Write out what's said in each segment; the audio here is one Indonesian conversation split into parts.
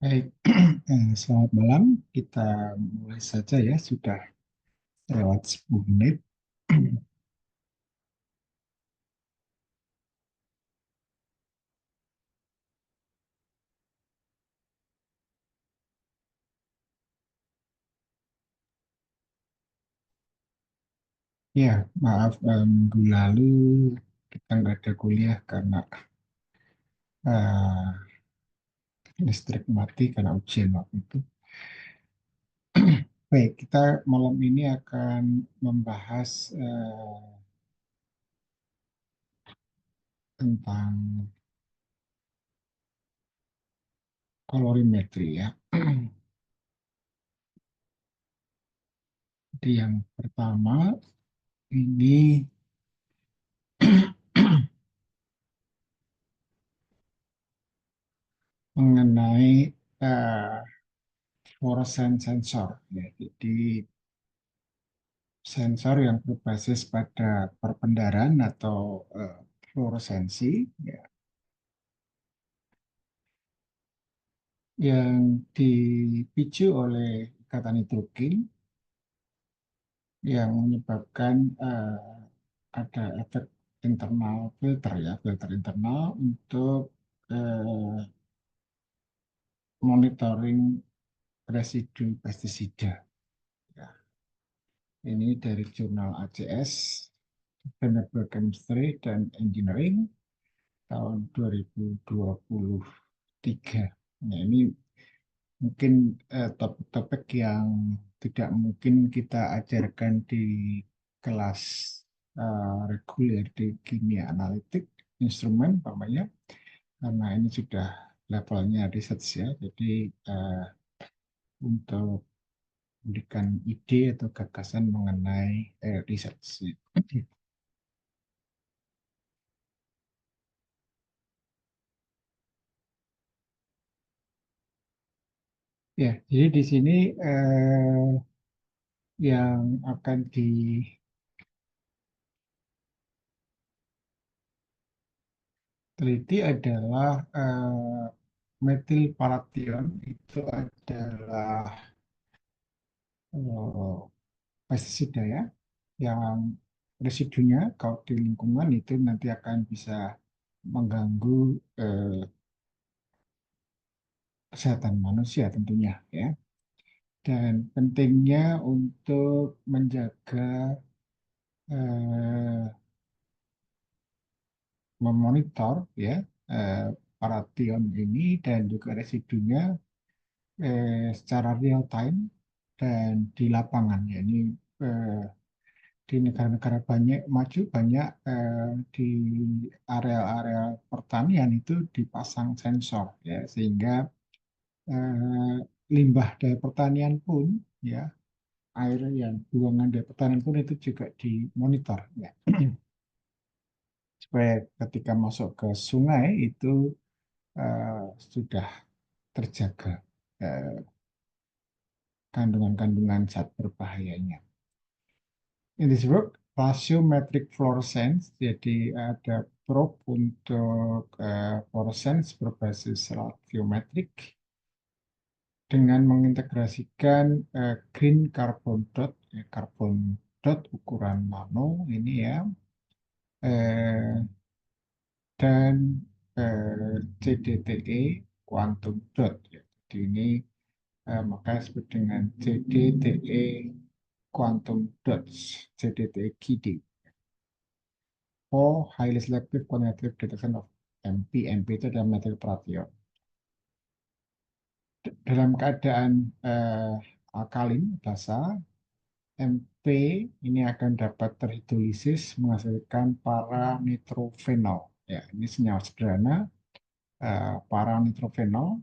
Baik, selamat malam. Kita mulai saja ya, sudah lewat 10 menit. Ya, maaf, minggu lalu kita nggak ada kuliah karena eh, listrik mati karena ujian waktu itu. Baik, kita malam ini akan membahas tentang kolorimetri ya. Jadi yang pertama ini mengenai eh, fluorescent sensor ya. Jadi sensor yang berbasis pada perpendaran atau fluoresensi ya, yang dipicu oleh ikatan hidrogen yang menyebabkan ada efek internal filter ya, filter internal untuk eh, monitoring residu pestisida. Ya. Ini dari jurnal ACS, Sustainable Chemistry dan Engineering tahun 2023. Nah, ini mungkin topik-topik yang tidak mungkin kita ajarkan di kelas reguler di kimia analitik, instrumen, umpamanya, karena ini sudah levelnya research ya. Jadi untuk memberikan ide atau gagasan mengenai research. Ya, jadi di sini yang akan diteliti adalah metil paration. Itu adalah eh, pestisida ya, yang residunya kalau di lingkungan itu nanti akan bisa mengganggu eh, kesehatan manusia tentunya ya. Dan pentingnya untuk menjaga eh, memonitor ya eh, paration ini dan juga residunya secara real time dan di lapangan ya. Ini eh, di negara-negara banyak maju banyak di area-area pertanian itu dipasang sensor ya, sehingga eh, limbah dari pertanian pun ya, air yang buangan dari pertanian pun itu juga dimonitor ya, supaya ketika masuk ke sungai itu sudah terjaga eh, kandungan-kandungan zat berbahayanya. In this work, ratiometric fluorescence, jadi ada probe untuk fluorescence berbasis ratiometrik dengan mengintegrasikan green carbon dot, carbon dot ukuran nano ini ya, eh, dan CDTE quantum dot. Ya. Jadi ini maka disebut dengan CDTE quantum dots, CDTE QD, for highly selective quantitative detection of MP. MP itu adalah metode peration. Dalam keadaan alkalin, basa, MP ini akan dapat terhidrolisis menghasilkan para nitrofenol. Ya, ini senyawa sederhana para nitrofenol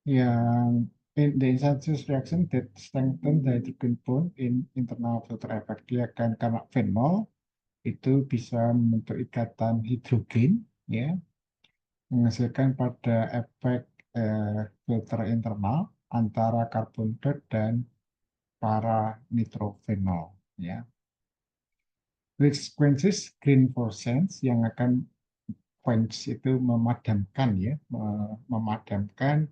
yang in the instantaneous reaction that strengthen the hydrogen bond in internal filter effect. Dia akan karena fenol itu bisa membentuk ikatan hidrogen, ya, menghasilkan pada efek filter internal antara karbon dioksida dan para nitrofenol, ya. Consequences green fluorescence yang akan quench itu memadamkan, ya, memadamkan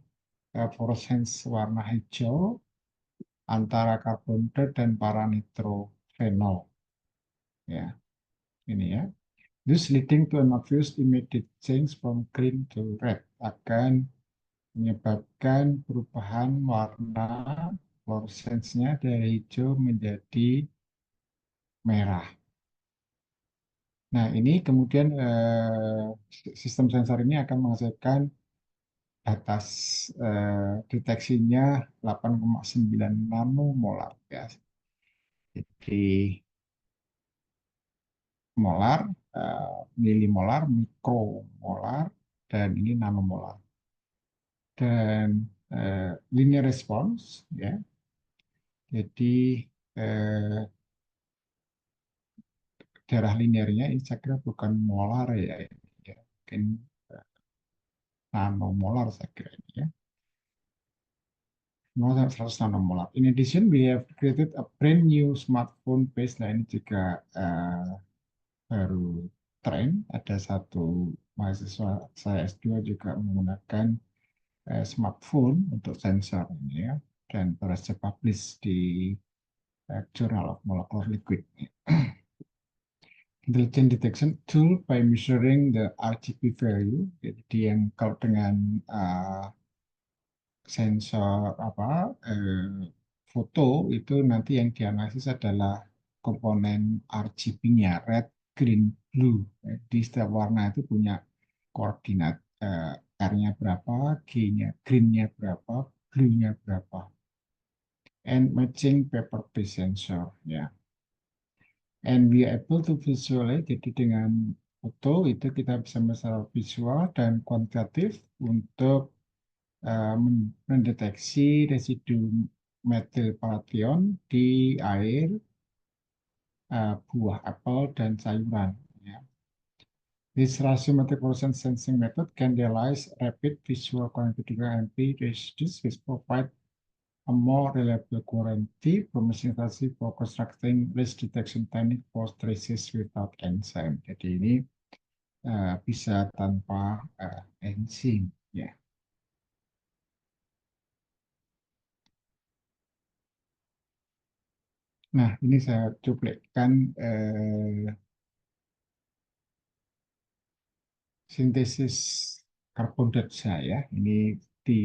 fluorescence warna hijau antara karbon dioksida dan para nitrofenol, ya, ini ya. This leading to an obvious immediate change from green to red, akan menyebabkan perubahan warna fluorescence-nya dari hijau menjadi merah. Nah, ini kemudian sistem sensor ini akan menghasilkan batas deteksinya 8,9 nanomolar, ya. Jadi molar, milimolar, mikromolar, dan ini nanomolar. Dan linear response, ya. Jadi eh, darah linearnya ini saya kira bukan molar ya, ya. Mungkin eh, nanomolar saya kira ini ya. 100 nanomolar. In addition, we have created a brand new smartphone base. Nah, ini juga baru tren. Ada satu mahasiswa saya S2 juga menggunakan smartphone untuk sensor ini ya. Dan berhasil publish di Journal of Molecular Liquid. Intelligent detection tool by measuring the RGB value. Jadi yang kalau dengan sensor foto itu nanti yang dianalisis adalah komponen RGB-nya, red, green, blue. Di setiap warna itu punya koordinat R-nya berapa, G-nya, green-nya berapa, blue-nya berapa. And matching paper-based sensor, ya. And we are able to visualize, jadi dengan foto itu kita bisa secara visual dan kuantitatif untuk mendeteksi residu metil paration di air, buah apel, dan sayuran, ya. This ratiometric fluorescence sensing method can realize rapid visual quantitative MP residues which provide a more reliable guarantee, promising strategy for constructing risk detection technique for traces without enzyme. Jadi ini bisa tanpa enzim, ya. Nah, ini saya cuplikan sintesis karbon dioksida ya. Ini di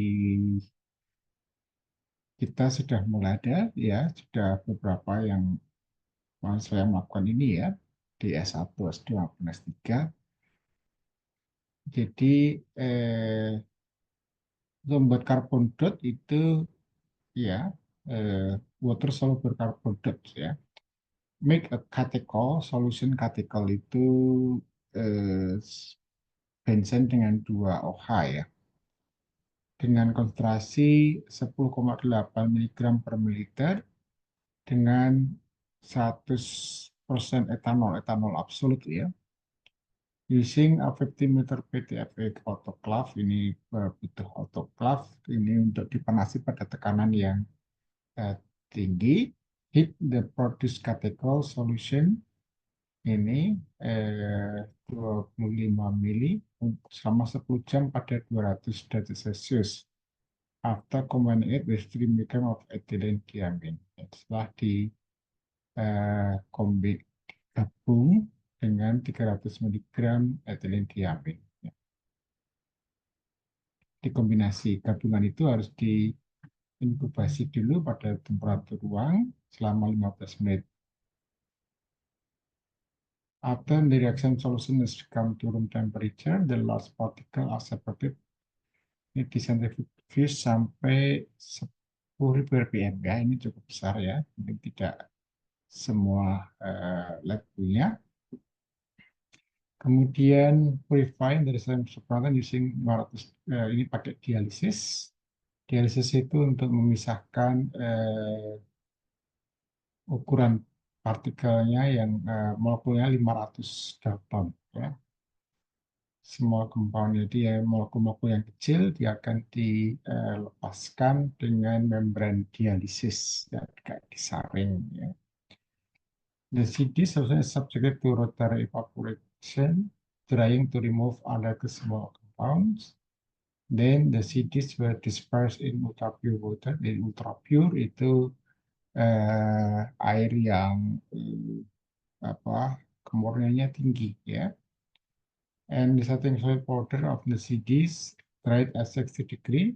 kita sudah mulai ada ya, sudah beberapa yang saya melakukan ini ya di S1, S2, maupun S3. Jadi untuk membuat karbon dot itu ya water soluble carbon dot ya. Make a catechol, solution catechol itu eh, benzen dengan 2 OH ya. Dengan konsentrasi 10,8 mg per mililiter dengan 100% etanol, etanol absolut ya. Using a 50 meter PTFE autoclave, ini butuh autoclave ini untuk dipanasi pada tekanan yang eh, tinggi. Heat the produced catechol solution ini 25 mili selama 10 jam pada 200 derajat Celcius. After combining it with 3 mg of ethylene diamine. Setelah di kombi gabung dengan 300 miligram ethylene diamine. Ya. Dikombinasi gabungan itu harus diinkubasi dulu pada temperatur ruang selama 15 menit. After the reaction solution is come to room temperature, the last particle are separated. Ini disentrifuge sampai 10.000 rpm ya, ini cukup besar ya, mungkin tidak semua lab punya. Kemudian purifying dari selain substrat using 500 ini pakai dialisis. Dialisis itu untuk memisahkan ukuran partikelnya yang molekulnya 500 Dalton ya. Semua compound jadi ya molekul-molekul yang kecil dia akan dilepaskan dengan membran dialisis ya, kayak disaring ya. The CDs also subjected to rotary evaporation, drying to remove other small compounds. Then the CDs were dispersed in ultrapure water. Di ultrapure itu air yang kemurniannya tinggi ya. And the setting soil powder of the CDs dried at 60 degree,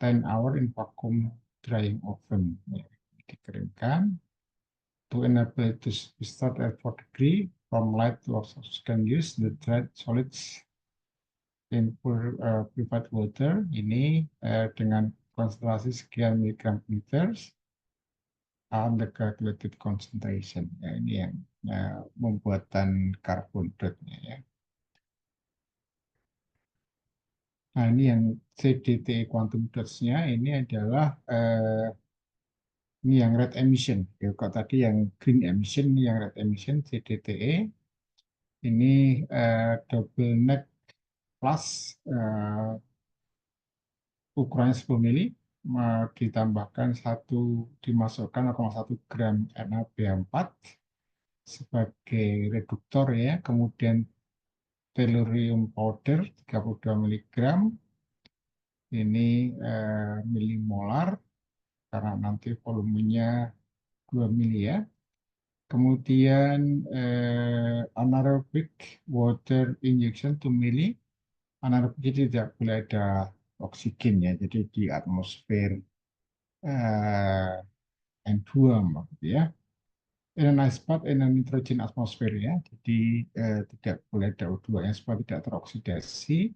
10 hour in vacuum drying oven. Ya, dikeringkan. To enable it to start at 4 degree, from light to oxygen can use the dried solids in purified water. Ini dengan konsentrasi sekian miligram per liter and the calculated concentration. Ya, ini yang pembuatan karbon dioxide ya. Nah, ini yang CDT quantum dots-nya ini adalah ini yang red emission. Ya, kalau tadi yang green emission, ini yang red emission CDTE. Ini double neck plus ukurannya 10 mili ditambahkan dimasukkan 0,1 gram NaBH4 sebagai reduktor ya, kemudian tellurium powder 32 miligram ini milimolar karena nanti volumenya 2 mili ya. Kemudian anaerobic water injection 2 mili. Anaerobik itu tidak boleh ada oksigen ya, jadi di atmosfer N2 maksudnya ya. In a nice spot in a nitrogen atmosphere ya, jadi tidak boleh ada O2 nya supaya tidak teroksidasi.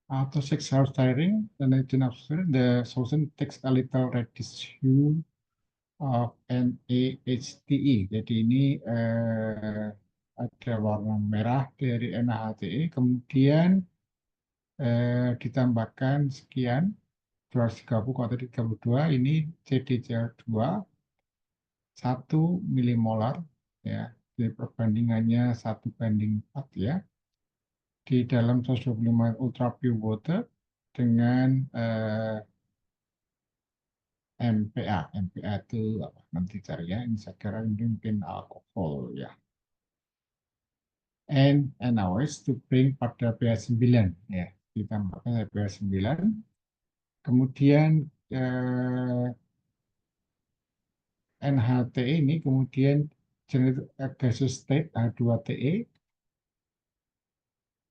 Atau 6 hours tiring the nitrogen atmosphere, the solution takes a little residue of NaHTE. Jadi ini ada warna merah dari NaHTE, kemudian ditambahkan sekian 230, kalau tadi 32, ini CdCl2 1 milimolar ya, jadi perbandingannya 1:4 ya, di dalam 125 ultra pure water dengan MPa. MPa itu apa? Nanti cari ya, ini saya kira ini mungkin alkohol ya. And NaOH to bring pada pH 9 ya, ditambahkan pH 9. Kemudian NHTE ini kemudian gaseous state H2TE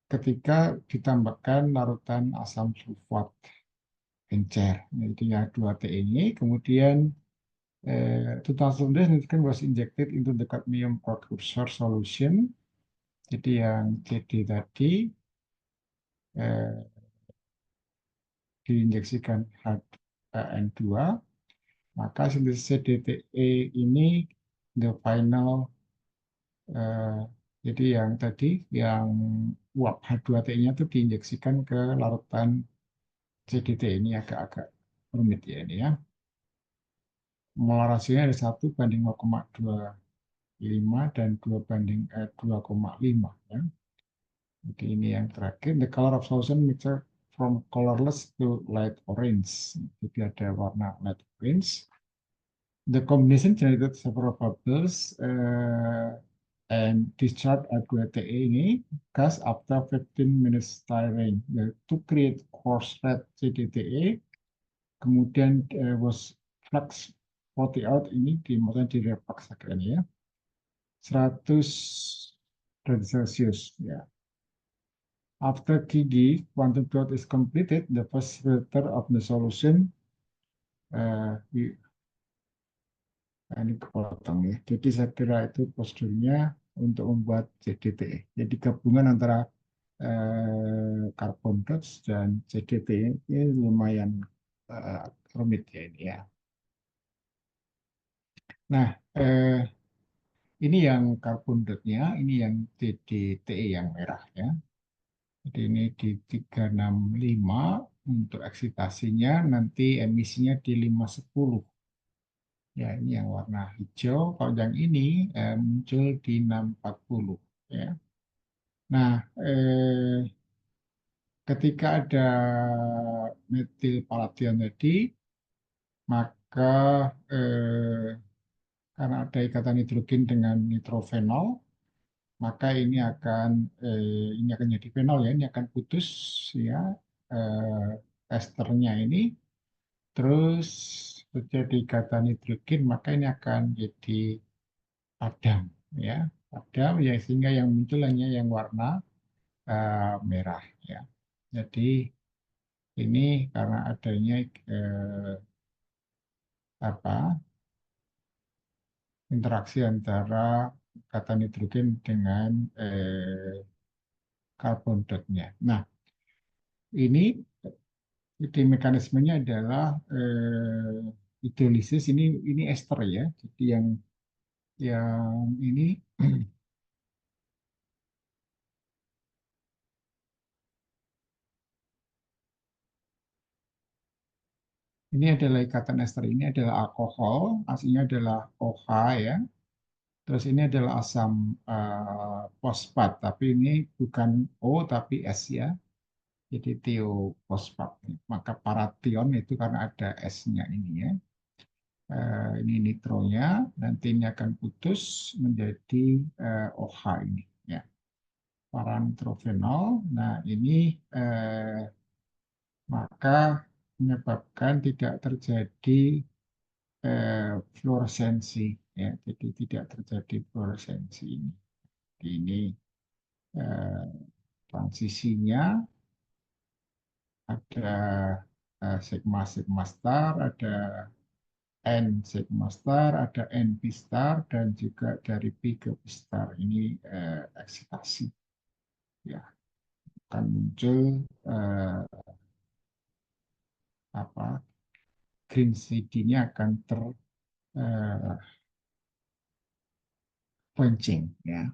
ketika ditambahkan larutan asam sulfat encer. Jadi H2TE ini kemudian 2000 was injected into the cadmium precursor solution. Jadi yang CD tadi diinjeksikan HN2, maka sintesis CDTE ini the final jadi yang tadi yang uap H2TE-nya itu diinjeksikan ke larutan CDT, ini agak-agak rumit ya ini ya. Molar rasionya ada 1:0,25 dan 2:2,5 ya. Jadi ini yang terakhir, the color of solution mixture from colorless to light orange. Jadi ada warna light orange. The combination generated several bubbles and discharge A2TE ini gas after 15 minutes stirring. To create coarse red CDTE, kemudian was flux 40 out ini maksudnya direpaksakan ya 100 derajat Celcius ya. After KD quantum dot is completed, the first filter of the solution ini kepotong ya. Jadi saya kira itu prosedurnya untuk membuat CDTE. Jadi gabungan antara carbon dioxide dan CDTE ini lumayan rumit ya ini ya. Nah, ini yang carbon dioxide-nya, ini yang CDTE yang merah ya. Jadi ini di 365 untuk eksitasinya, nanti emisinya di 510. Ya, ini yang warna hijau. Kalau yang ini muncul di 640. Ya. Nah, ketika ada metil paladium tadi, maka karena ada ikatan hidrogen dengan nitrofenol, maka ini akan jadi fenol ya, ini akan putus ya esternya ini, terus terjadi ikatan hidrogen, maka ini akan jadi padam ya, padam ya sehingga yang muncul hanya yang warna merah ya. Jadi ini karena adanya apa interaksi antara kata nitrogen dengan karbon dioksida. Nah, ini mekanismenya adalah hidrolisis. Ini ester ya. Jadi yang ini adalah ikatan ester, ini adalah alkohol, aslinya adalah OH ya. Terus ini adalah asam fosfat, tapi ini bukan O tapi S ya. Jadi tiofosfat. Maka paration itu karena ada S-nya ini ya. Ini nitronya, nanti ini akan putus menjadi OH ini ya. Para-nitrofenol. Nah, ini maka menyebabkan tidak terjadi fluoresensi ya. Jadi tidak terjadi fluoresensi ini. Ini eh, transisinya ada sigma sigma star, ada N sigma star, ada N P star, dan juga dari P ke P star. Ini eksitasi. Ya, akan muncul eh, apa green CD-nya akan terpencing. Ya.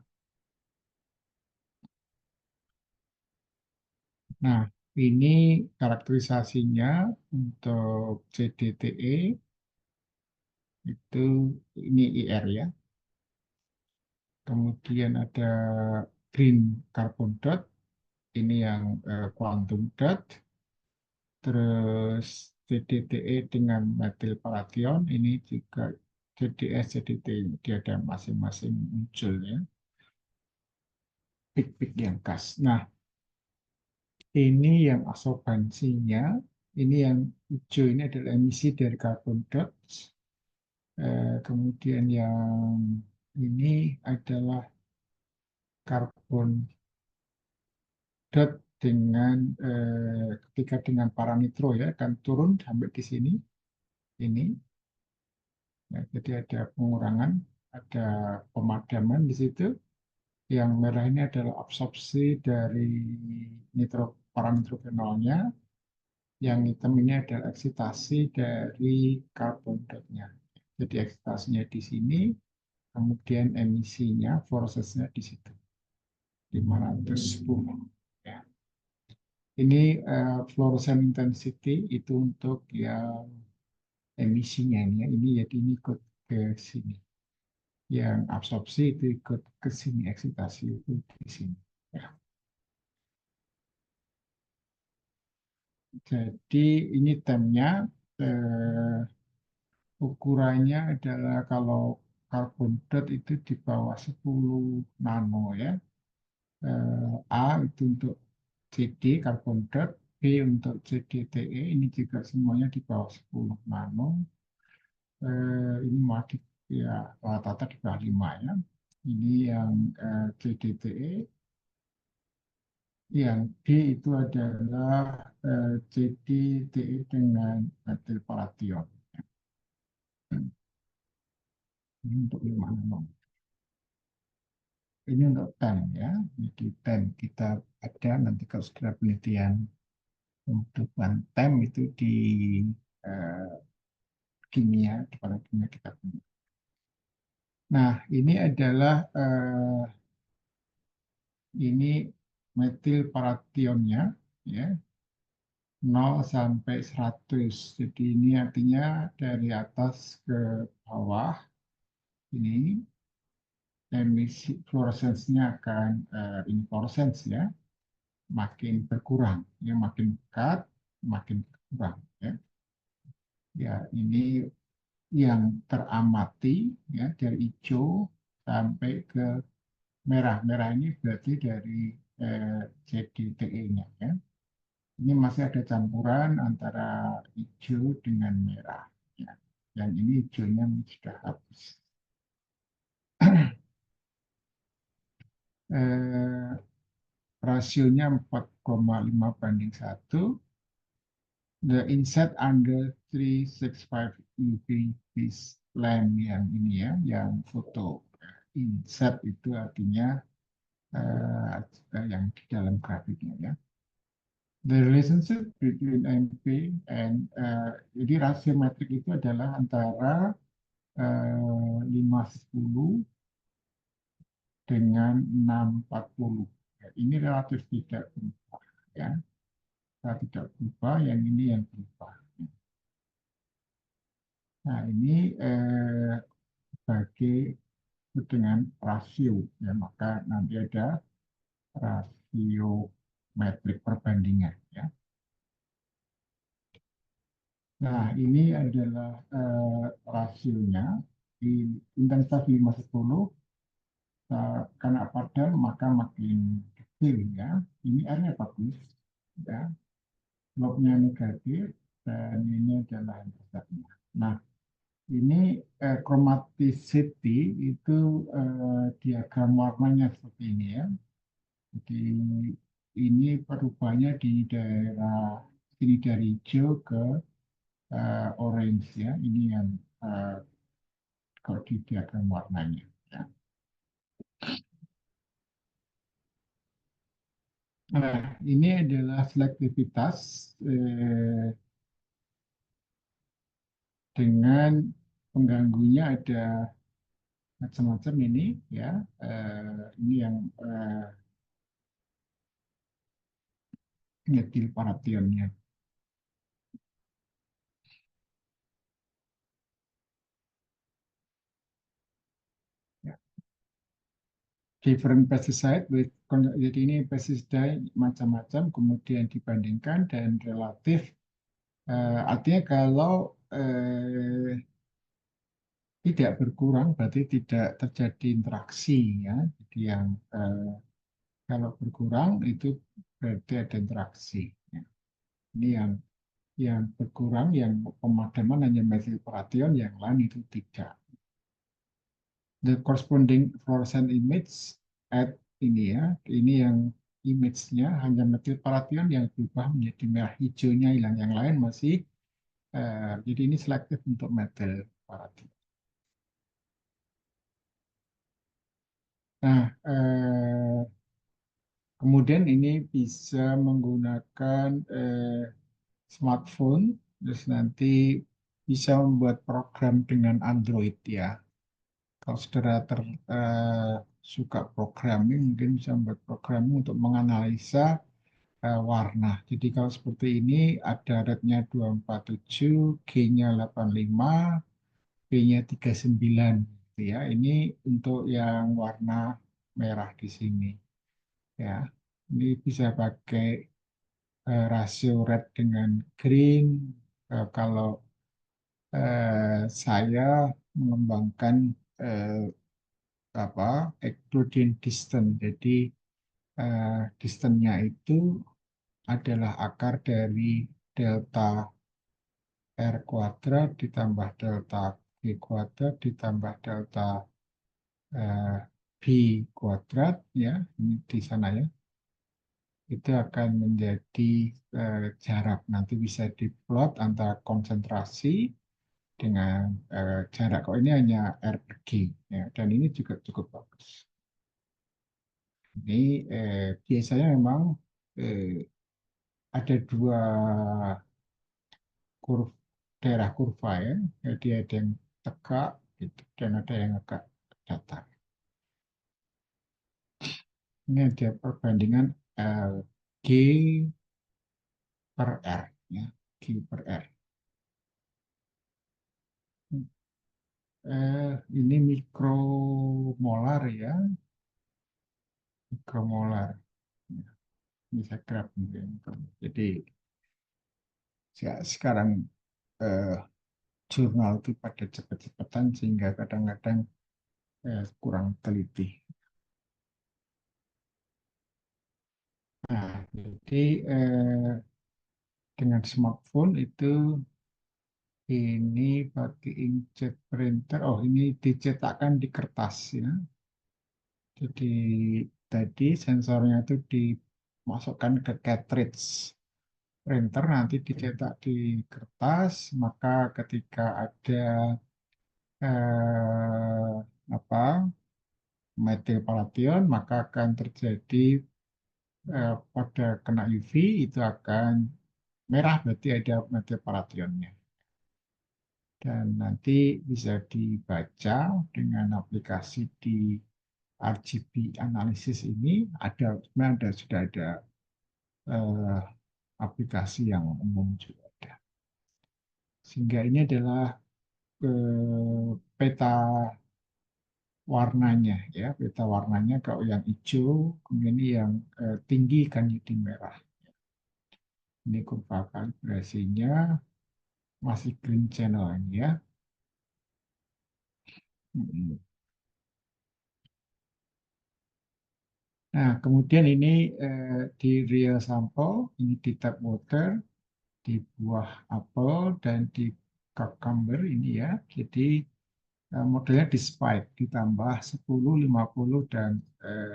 Nah, ini karakterisasinya untuk CDTE itu ini IR ya. Kemudian ada green carbon dot, ini yang quantum dot. Terus CDTE dengan metil palladium ini juga CDS, CDT, dia ada masing-masing muncul ya, pik-pik yang khas. Nah, ini yang absorbansinya, ini yang hijau ini adalah emisi dari carbon dioxide. Kemudian yang ini adalah karbon dot dengan ketika dengan paranitro ya akan turun sampai di sini ini ya, jadi ada pengurangan, ada pemadaman di situ. Yang merah ini adalah absorpsi dari paranitrofenolnya. Yang hitam ini adalah eksitasi dari karbon dioksida. Jadi eksitasinya di sini, kemudian emisinya, fluoresesnya di situ, 510. Ya. Ini fluorescent intensity itu untuk yang emisinya ini ya. Ini jadi ini ikut ke sini. Yang absorpsi itu ikut ke sini, eksitasi itu di sini. Ya. Jadi ini temnya, eh, ukurannya adalah kalau carbon dot itu di bawah 10 nano ya. A itu untuk CD carbon dot, B untuk CDTE ini juga semuanya di bawah 10 nano. Ini masih ya rata-rata di bawah 5 ya. Ini yang CDTE, yang D itu adalah CDTE dengan metil paration. Ini untuk 5 nano. Ini untuk TEM ya. Jadi TEM kita ada nanti kalau sudah penelitian pembentukan TEM itu di eh, kimia, kepala kimia kita punya. Nah, ini adalah ini metil parationnya ya, 0 sampai 100. Jadi ini artinya dari atas ke bawah ini emisi fluoresensnya akan ini fluoresens ya, makin berkurang ya, makin dekat makin berkurang ya. Ya, ini yang teramati ya dari hijau sampai ke merah. Merah ini berarti dari CDTE-nya ya. Ini masih ada campuran antara hijau dengan merah ya. Dan ini hijaunya sudah habis. Eh, Rasionya 4,5:1. The inset under 365 UV vis lamp yang ini ya, yang foto. Inset itu artinya yang di dalam grafiknya ya. The relationship between MP and jadi rasio metrik itu adalah antara 510 dengan 640. Ya, ini relatif tidak berubah ya. Tidak berubah, yang ini yang berubah. Nah, ini sebagai dengan rasio ya, maka nanti ada rasio metrik perbandingan ya. Nah, ini adalah rasionya di intensitas 510, karena padan maka makin kecil ya. Ini R-nya bagus ya, log-nya negatif dan ini adalah interceptnya. Nah, ini chromaticity itu diagram warnanya seperti ini ya. Jadi ini perubahannya di daerah ini dari hijau ke orange ya. Ini yang eh, kalau di diagram warnanya. Ya. Nah, ini adalah selektivitas dengan pengganggunya ada macam-macam ini ya. Ini yang metil parationnya. Ya. Different pesticide with, jadi ini pestisida macam-macam kemudian dibandingkan dan relatif. Artinya kalau tidak berkurang berarti tidak terjadi interaksi ya. Jadi yang kalau berkurang itu berarti ada interaksi. Ya. Ini yang berkurang, yang pemadaman hanya methylparation, yang lain itu tidak. The corresponding fluorescent image at ini ya, ini yang image-nya hanya methylparation yang berubah menjadi merah, hijaunya hilang, yang lain masih jadi ini selektif untuk methylparation. Nah, kemudian ini bisa menggunakan smartphone, terus nanti bisa membuat program dengan Android ya. Kalau saudara suka programming, mungkin bisa membuat programming untuk menganalisa warna. Jadi kalau seperti ini ada rednya 247, G-nya 85, B-nya 39. Gitu ya. Ini untuk yang warna merah di sini. Ya, ini bisa pakai rasio red dengan green. Kalau saya mengembangkan eh, apa Euclidean distance. Jadi distance-nya itu adalah akar dari delta R kuadrat ditambah delta V kuadrat ditambah delta eh, B kuadrat, ya, ini di sana ya, itu akan menjadi jarak. Nanti bisa diplot antara konsentrasi dengan jarak. Kok ini hanya R per G, ya, dan ini juga cukup bagus. Ini biasanya memang eh, ada dua daerah kurva, ya. Jadi ada yang tegak gitu, dan ada yang agak datar. Ini ada perbandingan G per R, ya, G per R. Ini mikromolar, ya, mikromolar. Ini saya grab mungkin. Jadi sekarang eh, jurnal itu pada cepat-cepatan sehingga kadang-kadang kurang teliti. Nah, jadi dengan smartphone itu ini pakai inkjet printer. Oh, ini dicetakkan di kertas, ya. Jadi tadi sensornya itu dimasukkan ke cartridge printer, nanti dicetak di kertas. Maka ketika ada apa metilpalation, maka akan terjadi pada kena UV itu akan merah, berarti ada metilpalationnya. Dan nanti bisa dibaca dengan aplikasi di RGB analisis ini. Sebenarnya sudah ada eh, aplikasi yang umum juga ada. Sehingga ini adalah peta warnanya, ya, peta warnanya. Kalau yang hijau, kemudian ini yang tinggi kan jadi merah. Ini kurva kalibrasinya masih green channel ini, ya. Mm. Nah, kemudian ini di real sample, ini di tap water, di buah apel, dan di cucumber ini, ya. Jadi modelnya di spike, ditambah 10, 50, dan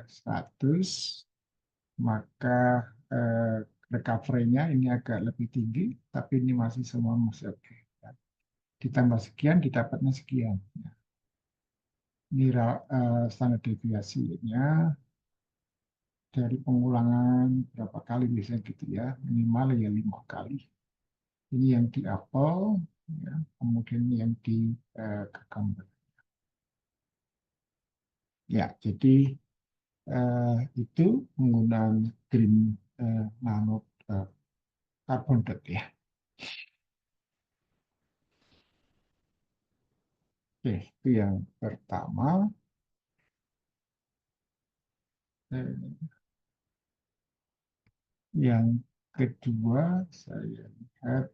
100, maka eh, recovery-nya ini agak lebih tinggi, tapi ini masih semua masih oke. Ditambah sekian, didapatnya sekian. Ini standar deviasinya dari pengulangan berapa kali biasanya gitu, ya, minimal ya 5 kali. Ini yang di apel, ya, kemudian ini yang di cucumber. Ya, jadi itu penggunaan green nano eh, carbon dot, ya. Oke, itu yang pertama. Eh, Yang kedua saya lihat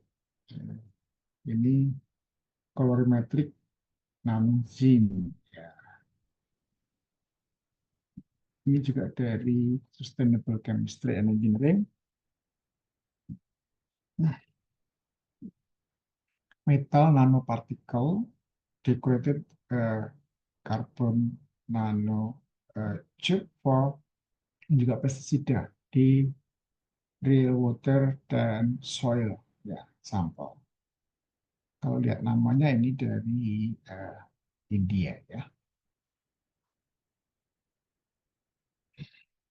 eh, ini colorimetric nanozoom. Ya, ini juga dari Sustainable Chemistry and Engineering. Nah, metal nanoparticle decorated carbon nano tube for juga pestisida di real water dan soil, ya, sampel. Kalau lihat namanya ini dari India, ya.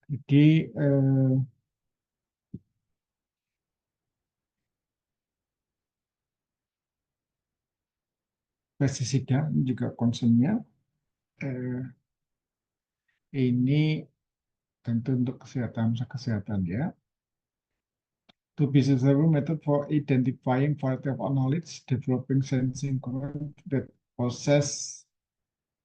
Jadi pestisida juga concernnya eh, ini tentu untuk kesehatan ya. To be successful method for identifying variety of knowledge, developing sensing current that possess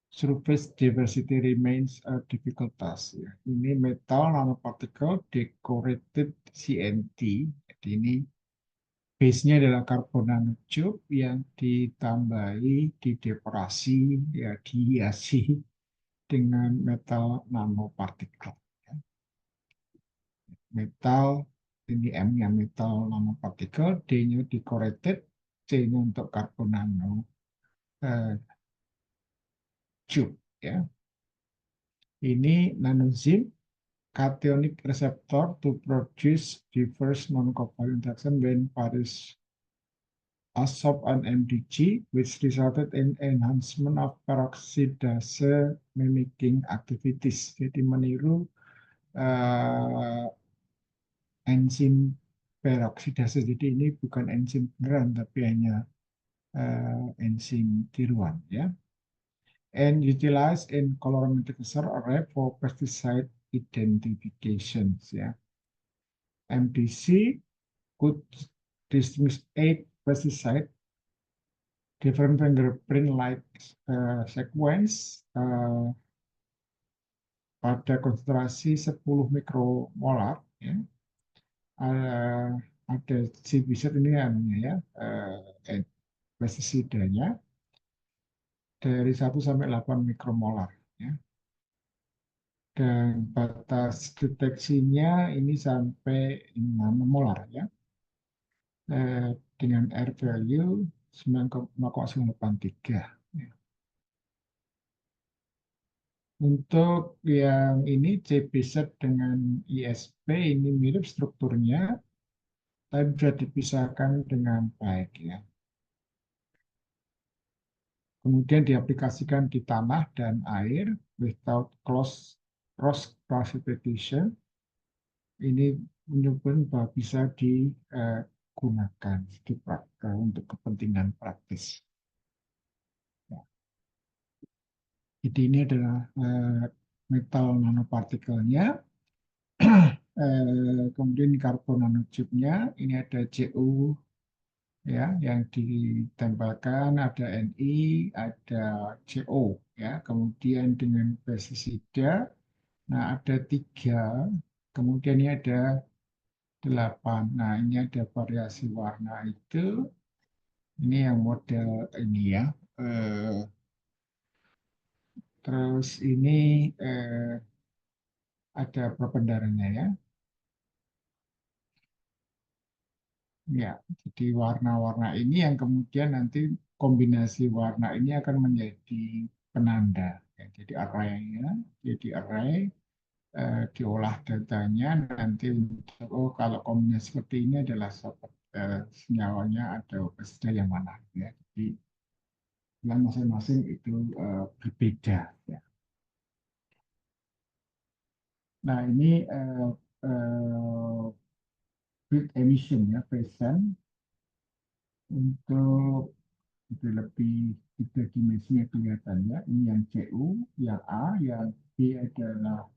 surface diversity remains a difficult task. Ya. Ini metal nanoparticle decorated CNT. Jadi ini base-nya adalah karbon nanotube yang ditambahi, didekorasi, ya dihiasi dengan metal nanopartikel. Ya. Metal ini M-nya metal nanopartikel, D-nya decorated, C-nya untuk karbon nano eh, tube. Ya. Ini nanozinc cationic receptor to produce diverse non-covalent interaction when Paris Asop and MDG, which resulted in enhancement of peroxidase mimicking activities. Jadi meniru uh, enzim peroksidase. Jadi ini bukan enzim beneran, tapi hanya enzim tiruan, ya. And utilized in colorimetric array for pesticide identifications, ya. MDC could distinguish 8 pesticide different fingerprint like sequence pada konsentrasi 10 mikromolar, ya. Uh, ada CBZ ini ya, pestisidanya dari 1 sampai 8 mikromolar, ya. Dan batas deteksinya ini sampai 6 molar, ya. Dengan R value 9,983. Ya. Untuk yang ini CBZ dengan ISP ini mirip strukturnya, tapi bisa dipisahkan dengan baik, ya. Kemudian diaplikasikan di tanah dan air without cross classification. Ini menunjukkan bahwa bisa digunakan untuk kepentingan praktis. Ya. Jadi ini adalah metal nanopartikelnya. Kemudian karbon nanotube-nya, ini ada Cu, ya, yang ditempelkan, ada Ni, ada Co, ya. Kemudian dengan pestisida, nah ada 3, kemudian ini ada 8. Nah ini ada variasi warna itu, ini yang model ini, ya. Terus ini ada perbendarannya, ya. Ya, jadi warna-warna ini yang kemudian nanti kombinasi warna ini akan menjadi penanda. Ya, jadi array-nya, jadi array diolah datanya nanti untuk kalau kombinasi seperti ini adalah senyawanya ada pesida yang mana, ya. Jadi yang masing-masing itu berbeda, ya. Nah ini bit emission, ya, present untuk itu lebih 3 dimensinya kelihatannya. Ini yang CU, yang A, yang B adalah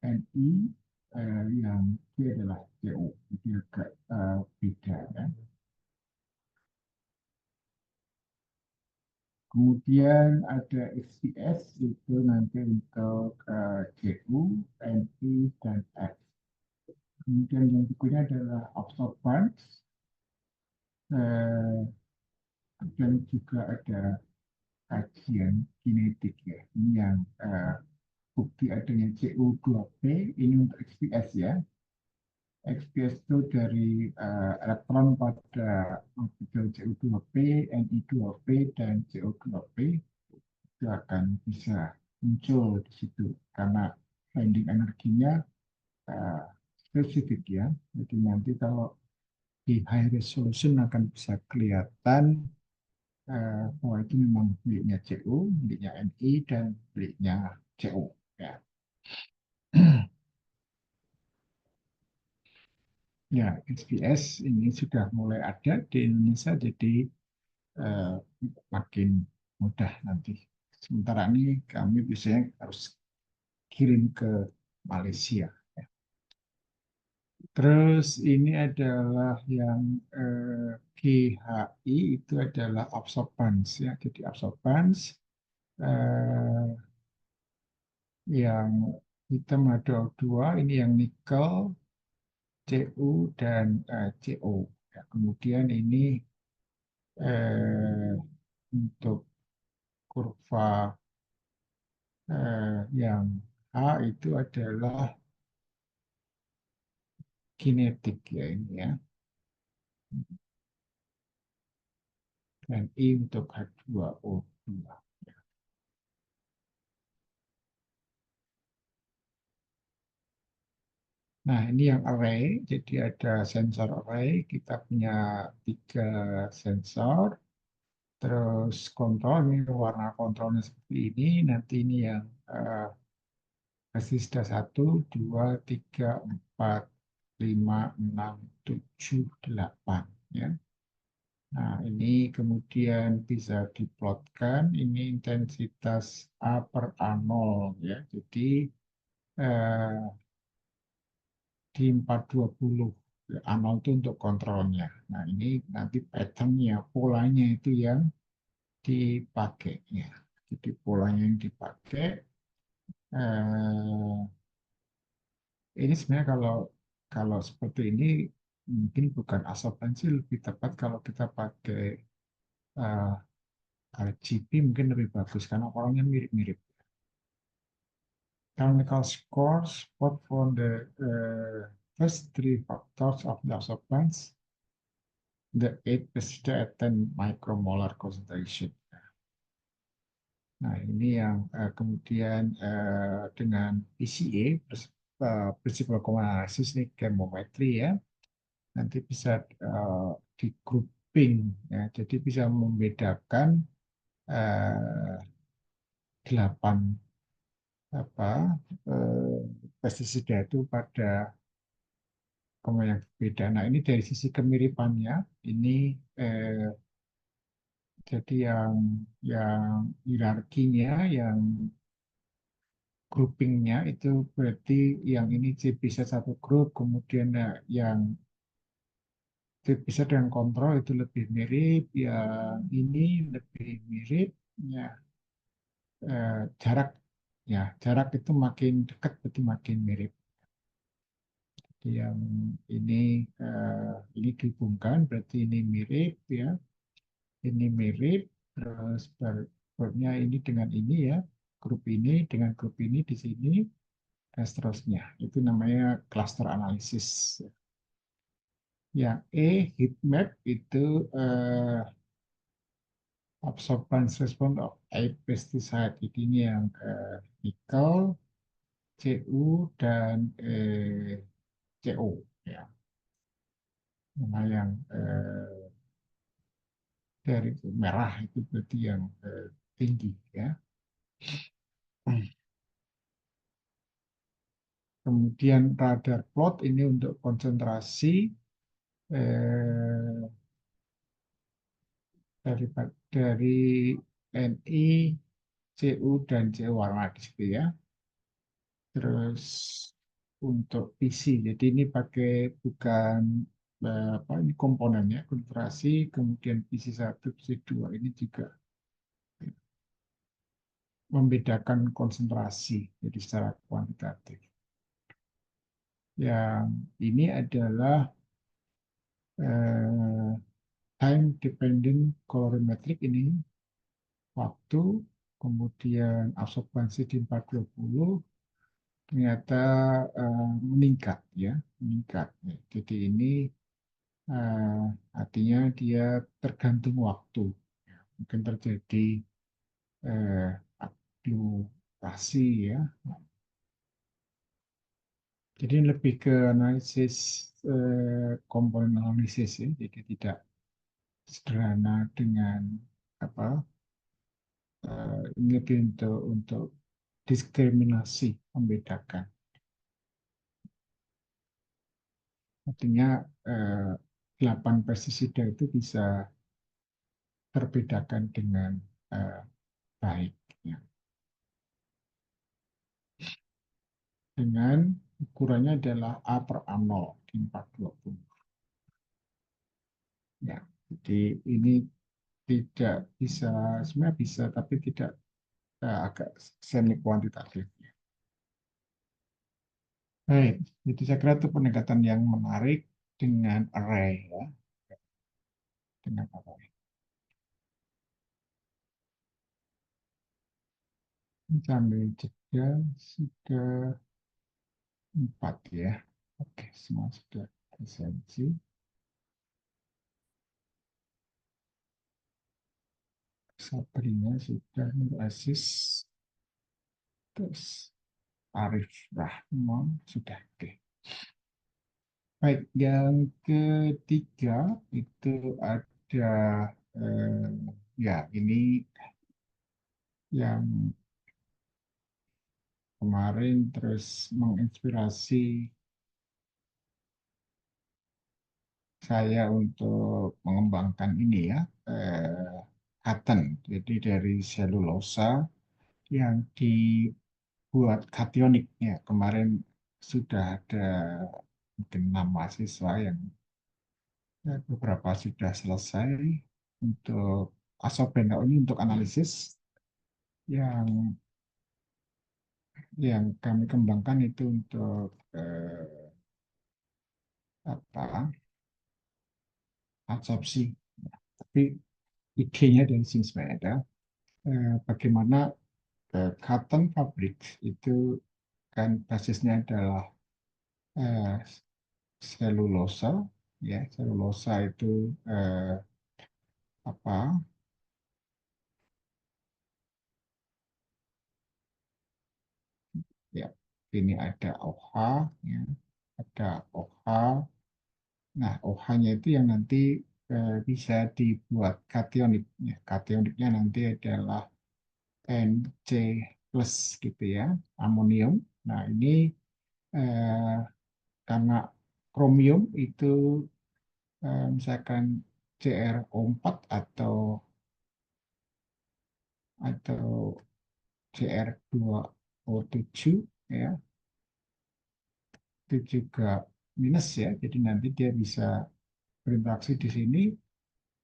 NI, yang C adalah CO. Itu agak beda, ya. Kemudian ada XPS, itu nanti untuk CU, NI, dan X. Kemudian yang berikutnya adalah absorbance, eh, dan juga ada kajian kinetik, ya. Ini yang bukti adanya CO2P, ini untuk XPS, ya. XPS itu dari elektron pada orbital CO2P, Ni2P, dan CO2P itu akan bisa muncul di situ karena binding energinya uh, spesifik, ya. Jadi nanti kalau di high resolution akan bisa kelihatan bahwa itu memang miliknya CO, miliknya Ni, dan miliknya CO, ya. Ya, XPS ini sudah mulai ada di Indonesia, jadi eh, makin mudah nanti. Sementara ini kami biasanya harus kirim ke Malaysia. Ya. Terus ini adalah yang GHI, itu adalah absorbance, ya. Jadi absorbance eh, yang hitam ada dua, ini yang nikel, CU dan CO. Ya, kemudian ini eh, untuk kurva yang H itu adalah kinetik ya ini ya. Dan I untuk H2O2. Nah, ini yang array. Jadi ada sensor array. Kita punya tiga sensor. Terus kontrol, ini warna kontrolnya seperti ini. Nanti ini yang resistor 1, 2, 3, 4, 5, 6, 7, 8. Ya. Nah, ini kemudian bisa diplotkan. Ini intensitas A per A0. Ya. Jadi eh, di 420. A0 itu untuk kontrolnya. Nah, ini nanti patternnya, polanya itu yang dipakai. Ya. Jadi polanya yang dipakai. Eh, ini sebenarnya kalau kalau seperti ini mungkin bukan absorbensi, lebih tepat kalau kita pakai eh, RGB mungkin lebih bagus karena orangnya mirip-mirip. Canonical scores both from the first three factors of the absorbance, the 8 pesticide at 10 micromolar concentration. Nah, ini yang kemudian dengan PCA, Principal Common Analysis, ini chemometry ya, nanti bisa di grouping ya, jadi bisa membedakan eh, 8 apa pestisida itu pada koma yang berbeda. Nah, ini dari sisi kemiripannya, ini eh, jadi yang hierarkinya, yang groupingnya itu berarti yang ini bisa satu grup, kemudian yang bisa dengan kontrol itu lebih mirip, yang ini lebih mirip, ya jarak jarak itu makin dekat berarti makin mirip. Jadi yang ini dihubungkan berarti ini mirip ya, ini mirip, terus grupnya ini dengan ini ya, grup ini dengan grup ini di sini dan seterusnya. Itu namanya cluster analysis. Yang heat map itu absorbance response of a pesticide. Jadi ini yang nikel, Cu dan Co ya. Nah, yang dari merah itu berarti yang tinggi ya. Kemudian radar plot ini untuk konsentrasi eh, dari Ni, Cu dan Co warna di situ ya. Terus untuk PC, jadi ini pakai bukan apa ini komponennya konsentrasi, kemudian PC 1, PC 2 ini juga membedakan konsentrasi jadi secara kuantitatif. Yang ini adalah eh, time dependent colorimetric, ini waktu, kemudian absorbansi di 420 ternyata meningkat ya, meningkat. Jadi ini artinya dia tergantung waktu. Mungkin terjadi fluktuasi ya. Jadi lebih ke analisis komponen analisis ya. Jadi tidak sederhana dengan apa ini lebih untuk diskriminasi, membedakan. Artinya 8 pestisida itu bisa terbedakan dengan eh, baik ya. Dengan ukurannya adalah A per A0 di 420. Ya, jadi ini tidak bisa, sebenarnya bisa, tapi tidak agak semi kuantitatif. Baik, jadi saya kira itu pendekatan yang menarik dengan array ya, dengan array. Sambil jeda sudah 4 ya. Oke, semua sudah esensi. Sabrina sudah Aziz, terus Arif Rahman sudah. Oke. Baik, yang ketiga itu ada eh, ya ini yang kemarin terus menginspirasi saya untuk mengembangkan ini ya, eh, cotton. Jadi dari selulosa yang dibuat kationik ya. Kemarin sudah ada mungkin 6 mahasiswa yang ya, beberapa sudah selesai untuk Asoprena ini untuk analisis yang kami kembangkan itu untuk apa absorpsi. Tapi idenya dari sini sebenarnya ada bagaimana cotton fabric itu kan basisnya adalah eh, selulosa ya selulosa itu eh, apa ya ini ada OH ya ada OH. Nah, OH-nya itu yang nanti bisa dibuat kationik. Ya, kationiknya nanti adalah NC plus gitu ya, amonium. Nah, ini eh, karena kromium itu misalkan CrO4 atau Cr2O7 ya, itu juga minus ya. Jadi nanti dia bisa berinteraksi di sini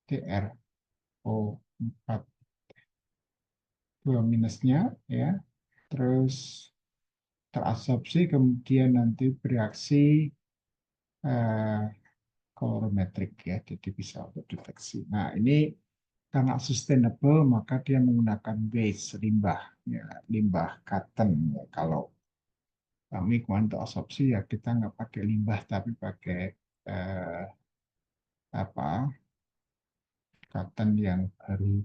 CrO4 dua minusnya ya, terus terabsorpsi kemudian nanti bereaksi eh, kolorimetrik ya, jadi bisa untuk deteksi. Nah ini karena sustainable maka dia menggunakan waste limbah ya, limbah cotton ya. Kalau kami kemarin untuk absorpsi ya kita nggak pakai limbah tapi pakai eh, apa cotton yang baru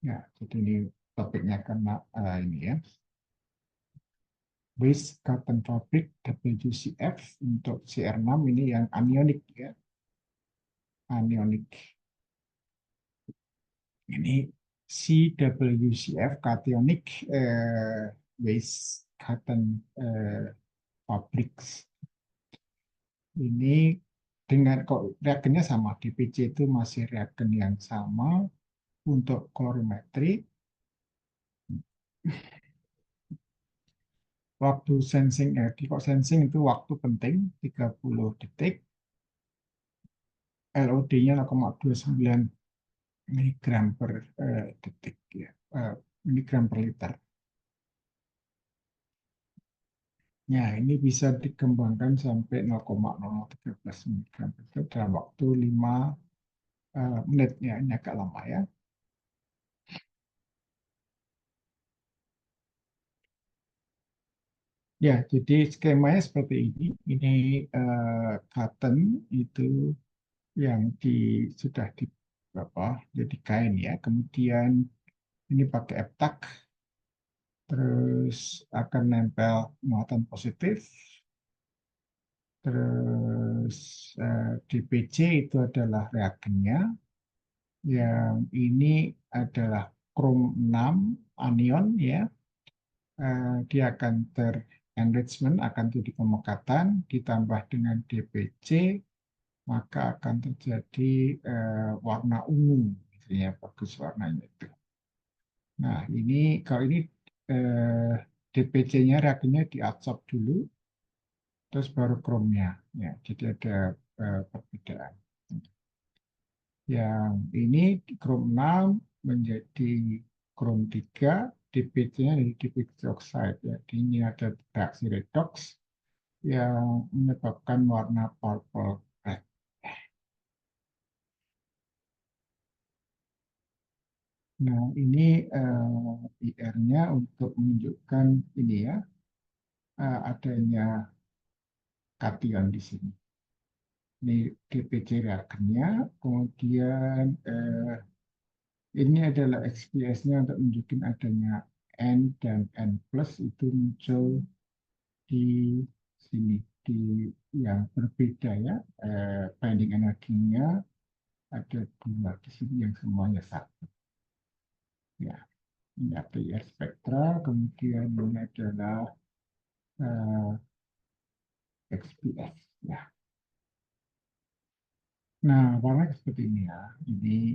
ya. Jadi ini topiknya karena ini ya waste cotton fabric WCF untuk CR6 ini yang anionic ya, anionic ini CWCF cationic waste cotton fabrics ini dengan kok reagennya sama DPC itu masih reagen yang sama untuk kolorimetri. Waktu sensing kok sensing itu waktu penting 30 detik, LOD-nya 0,29 miligram per detik ya, miligram per liter. Ya, ini bisa dikembangkan sampai 0,0013 miligram per detik dalam waktu 5 menit ya, ini agak lama ya. Ya, jadi skemanya seperti ini. Ini cotton itu yang sudah di apa jadi kain ya. Kemudian ini pakai eptak, terus akan nempel muatan positif, terus DPC itu adalah reagennya, yang ini adalah krom 6 anion ya. Dia akan ter-enrichment, akan jadi pemekatan, ditambah dengan DPC, maka akan terjadi warna ungu, ya bagus warnanya itu. Nah, ini kalau ini DPC-nya reagennya diadsorb dulu, terus baru kromnya. Ya, jadi ada perbedaan. Yang ini krom 6 menjadi krom 3, DPC-nya dari diperoxide oxide. Jadi ini ada reaksi redox yang menyebabkan warna purple red. Nah, ini IR-nya untuk menunjukkan ini ya, adanya kation di sini. Ini DPC reagennya, kemudian ini adalah XPS-nya untuk menunjukkan adanya N dan N plus itu muncul di sini, di yang berbeda ya, binding energinya ada dua di sini yang semuanya satu. Ya, ini APR spektra, kemudian ini adalah eh, XPS. Ya. Nah, warna seperti ini ya. Ini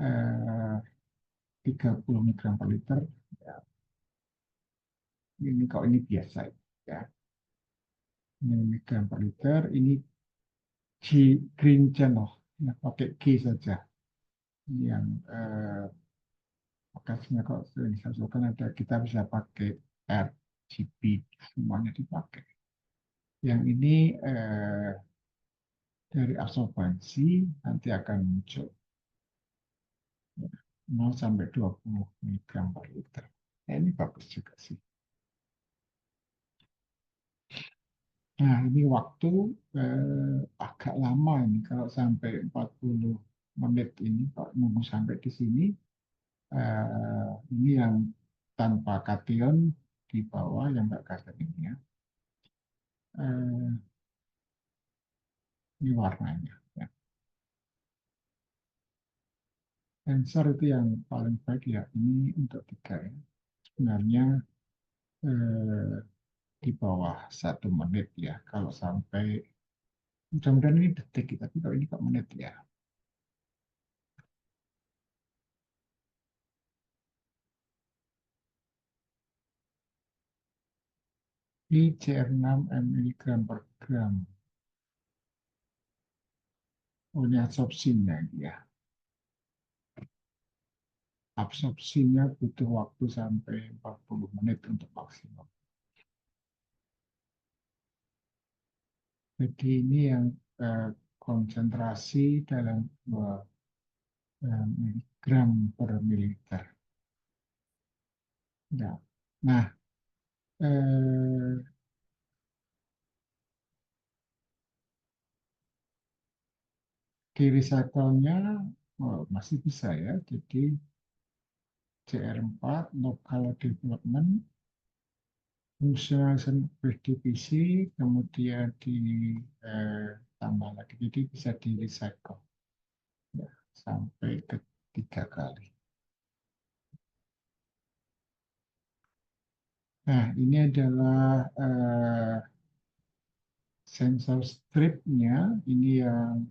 eh, 30 mikrogram per liter. Ya. Ini kalau ini biasa ya. Ini mikrogram per liter. Ini G green channel. Ya, pakai G saja. Ini yang makasnya kok sering saya ada kita bisa pakai RGB semuanya dipakai. Yang ini dari absorbansi nanti akan muncul 0 sampai 20 miligram per liter. Nah, ini bagus juga sih. Nah, ini waktu agak lama ini kalau sampai 40 menit ini kalau nunggu sampai di sini ini yang tanpa kation di bawah yang enggak kation ini ya. Ini warnanya. Ya. Sensor itu yang paling baik ya. Ini untuk tiga ya. Sebenarnya eh, di bawah 1 menit ya. Kalau sampai mudah-mudahan ini detik, tapi kalau ini kok menit ya. Di CR6 mg per gram. Oh, ini absorpsinya ya. Absorpsinya butuh waktu sampai 40 menit untuk maksimum. Jadi ini yang konsentrasi dalam 2 miligram per mililiter. Ya. Nah, di recycle-nya masih bisa ya. Jadi CR4 local development fungsional berdivisi kemudian ditambah lagi. Jadi bisa di recycle ya, sampai ke 3 kali. Nah, ini adalah sensor stripnya. Ini yang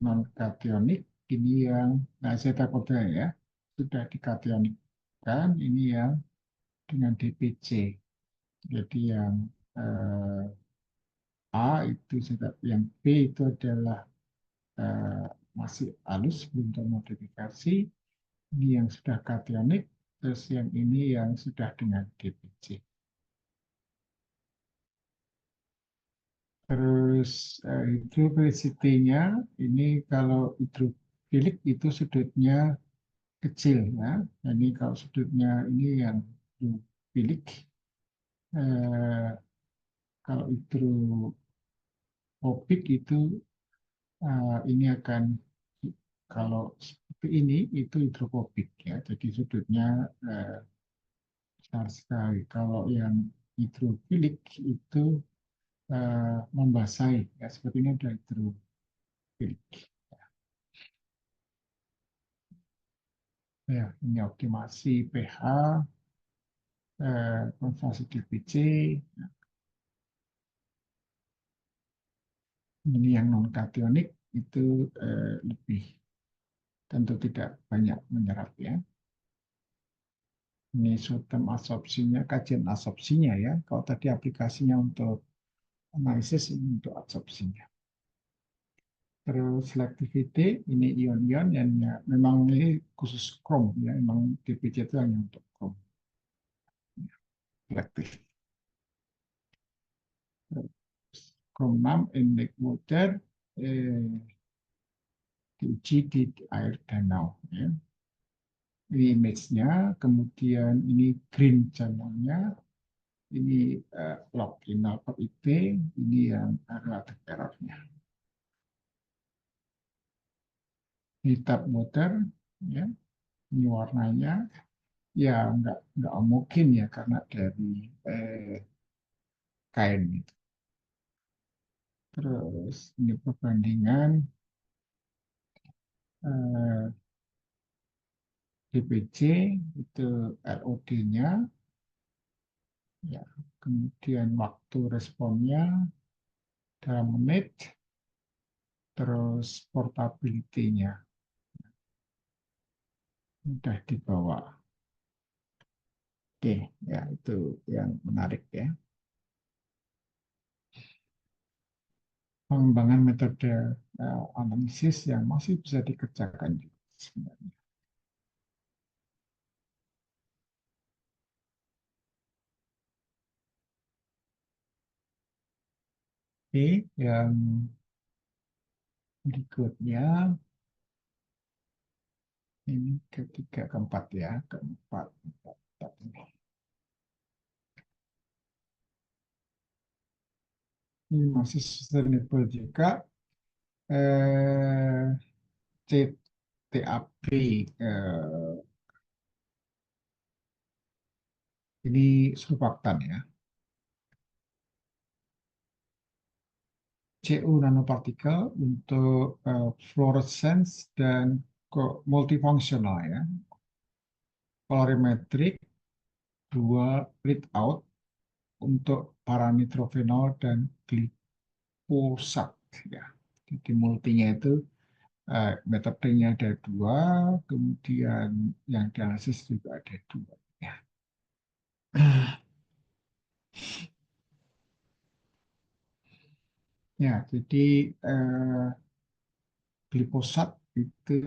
non kationik, ini yang nah zeta kode ya sudah dikationikkan, ini yang dengan DPC. Jadi yang eh, A itu zeta, yang B itu adalah eh, masih halus belum termodifikasi, ini yang sudah kationik, terus yang ini yang sudah dengan DPC. Terus hydrophilicity-nya ini kalau hidrofilik itu sudutnya kecil ya. Nah, ini kalau sudutnya ini yang hidrofilik, eh, kalau hidrofobik itu ini akan kalau seperti ini itu hidrofobik ya. Jadi sudutnya besar sekali. Kalau yang hidrofilik itu membasahi ya, seperti ini ada hidrofilik. Ya, ini optimasi pH, konsentrasi DPC, ini yang non kationik itu lebih tentu tidak banyak menyerap ya. Ini sultan absorpsinya, kajian absorpsinya ya. Kalau tadi aplikasinya untuk analisis, ini untuk absorpsinya. Terus selectivity, ini ion-ion yang ya, memang ini khusus krom ya, memang DPC itu hanya untuk krom. selektif. Keenam, indeks water diuji di air danau. Ya. Ini image-nya, kemudian ini green channel-nya, ini login atau IP, ini yang relatif error-nya. Ini tab water, ya, ini warnanya, ya nggak mungkin ya karena dari kain itu. Terus ini perbandingan eh, DPC itu LOD-nya, ya, kemudian waktu responnya dalam menit, terus portability-nya mudah dibawa. Oke, ya itu yang menarik ya. Pengembangan metode analisis yang masih bisa dikerjakan juga sebenarnya. Oke, yang berikutnya ini ketiga keempat ya, keempat. Keempat ini. Ini masih sustainable juga. Eh, CTAB ini surfaktan ya. CU nanopartikel untuk fluorescence dan multifungsional ya. Colorimetric, dua readout untuk paranitrophenol dan glifosat ya. Jadi multinya itu metodenya ada dua, kemudian yang dianalisis juga ada dua ya. Ya, jadi glifosat itu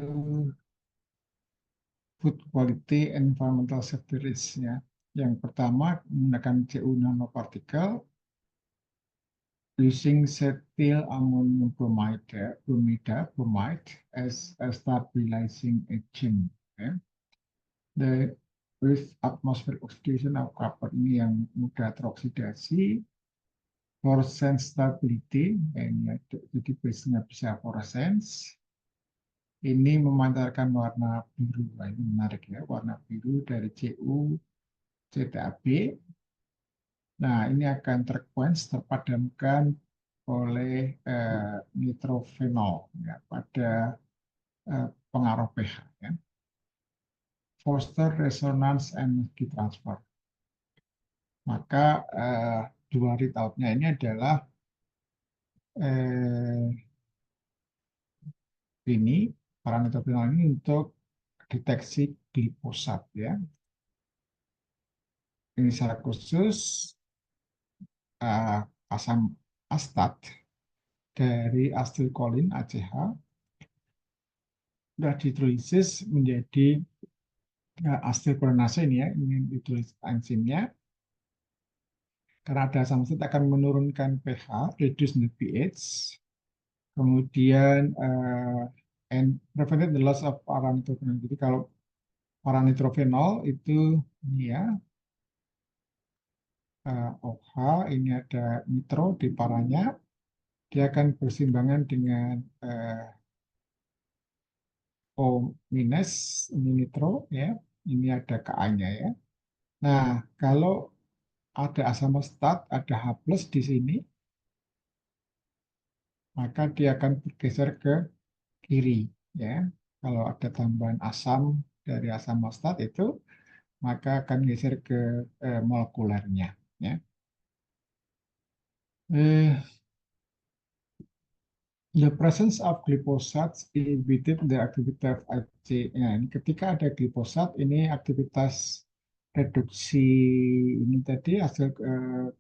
food quality environmental safety risk ya. Yang pertama menggunakan CU nanopartikel using cetyl ammonium bromide, bromide as a stabilizing agent. Ya. The with atmospheric oxidation of carbon ini yang mudah teroksidasi, fluorescence stability, ini jadi base-nya bisa fluorescence. Ini memancarkan warna biru. Nah, ini menarik ya, warna biru dari CU CTAB. Nah, ini akan terpadamkan oleh nitrofenol ya, pada pengaruh pH. Ya. Foster resonance energy transfer. Maka dua readout-nya ini adalah eh, ini parameter ini untuk deteksi glifosat ya. Ini secara khusus asam astat dari asetilkolin ACH sudah dihidrolisis menjadi asetilkolinase ini ya, ini ditulis enzimnya. Karena ada asam astat akan menurunkan pH, reduce the pH, kemudian and prevented the loss of paranitrophenol. Jadi kalau paranitrophenol itu ini ya, OH, ini ada nitro di paranya, dia akan bersimbangan dengan O minus, ini nitro ya, ini ada Ka-nya ya. Nah, kalau ada asam astat, ada H plus di sini, maka dia akan bergeser ke kiri ya. Kalau ada tambahan asam dari asam astat itu, maka akan geser ke molekulernya ya. Eh, The presence of glyphosate inhibited the activity of ACE. Nah, ini ketika ada glifosat, ini aktivitas reduksi ini tadi hasil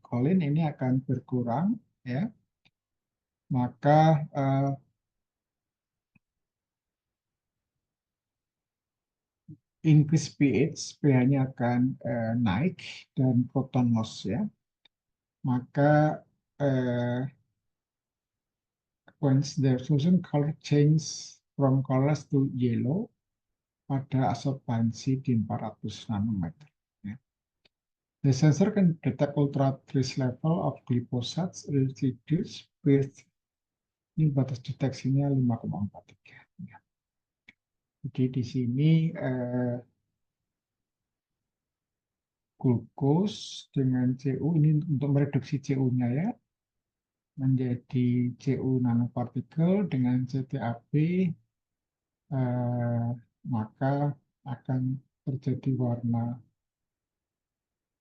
kolin ini akan berkurang, ya. Maka increase pH, pH-nya akan naik dan proton loss ya. Maka eh, when the solution color change from colorless to yellow pada absorbansi di 400 nanometer. Ya. The sensor can detect ultra trace level of glyphosate residues with ini batas deteksinya 5,43. Ya. Jadi di sini glukos dengan CU ini untuk mereduksi CU-nya ya menjadi CU nanopartikel dengan CTAP eh, maka akan terjadi warna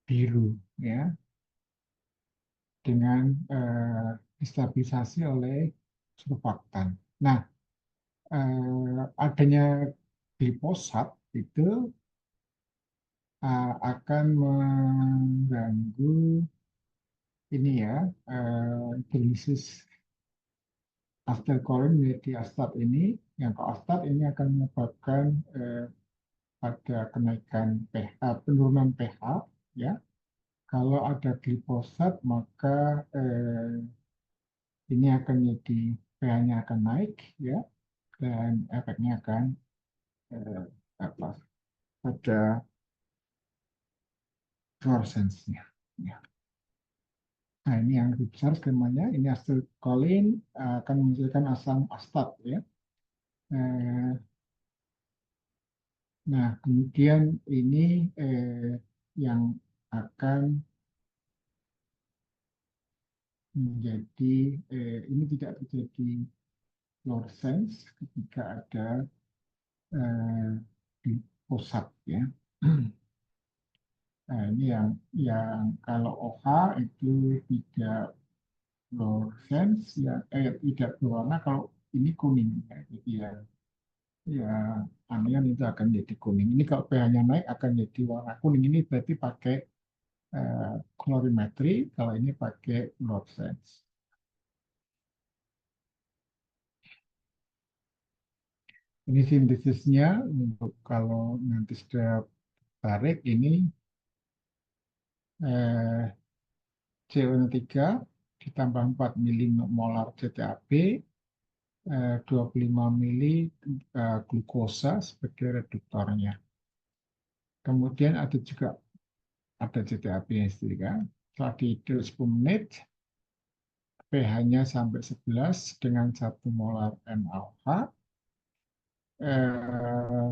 biru ya dengan distabilisasi oleh surfaktan. Nah, adanya glifosat itu akan mengganggu ini ya hidrolisis asetilkolin menjadi astat ini. Yang koastat ini akan menyebabkan pada kenaikan pH, penurunan pH ya. Kalau ada glifosat maka ini akan jadi pH-nya akan naik ya dan efeknya akan eh, apa pada fluoresensnya. Ya. Nah ini yang lebih besar skemanya ini asetilkolin akan menghasilkan asam astat ya. Eh, nah kemudian ini yang akan menjadi ini tidak terjadi fluorescence ketika ada di pusat ya. Nah, ini yang kalau OH itu tidak fluorescence ya tidak berwarna kalau ini kuning ya. Jadi ya anion itu akan jadi kuning. Ini kalau pH-nya naik akan jadi warna kuning. Ini berarti pakai kolorimetri, kalau ini pakai fluorescence. Ini sintesisnya untuk kalau nanti sudah tarik ini eh, CO3 ditambah 4 milimolar CTAP, 25 mili glukosa sebagai reduktornya. Kemudian ada juga ada CTAP-nya sendiri kan. Setelah dihidup 10 menit, pH-nya sampai 11 dengan 1 molar NaOH. Eh,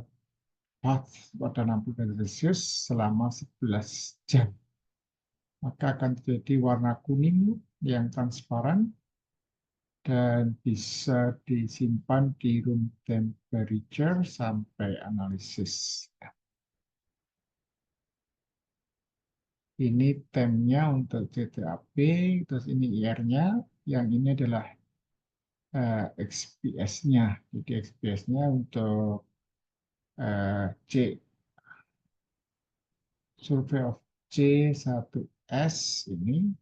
pada 60 derajat Celcius selama 11 jam. Maka akan terjadi warna kuning yang transparan dan bisa disimpan di room temperature sampai analisis. Ini temnya untuk CTAP, terus ini IR-nya, yang ini adalah XPS-nya. Jadi XPS-nya untuk C, survey of C1S ini,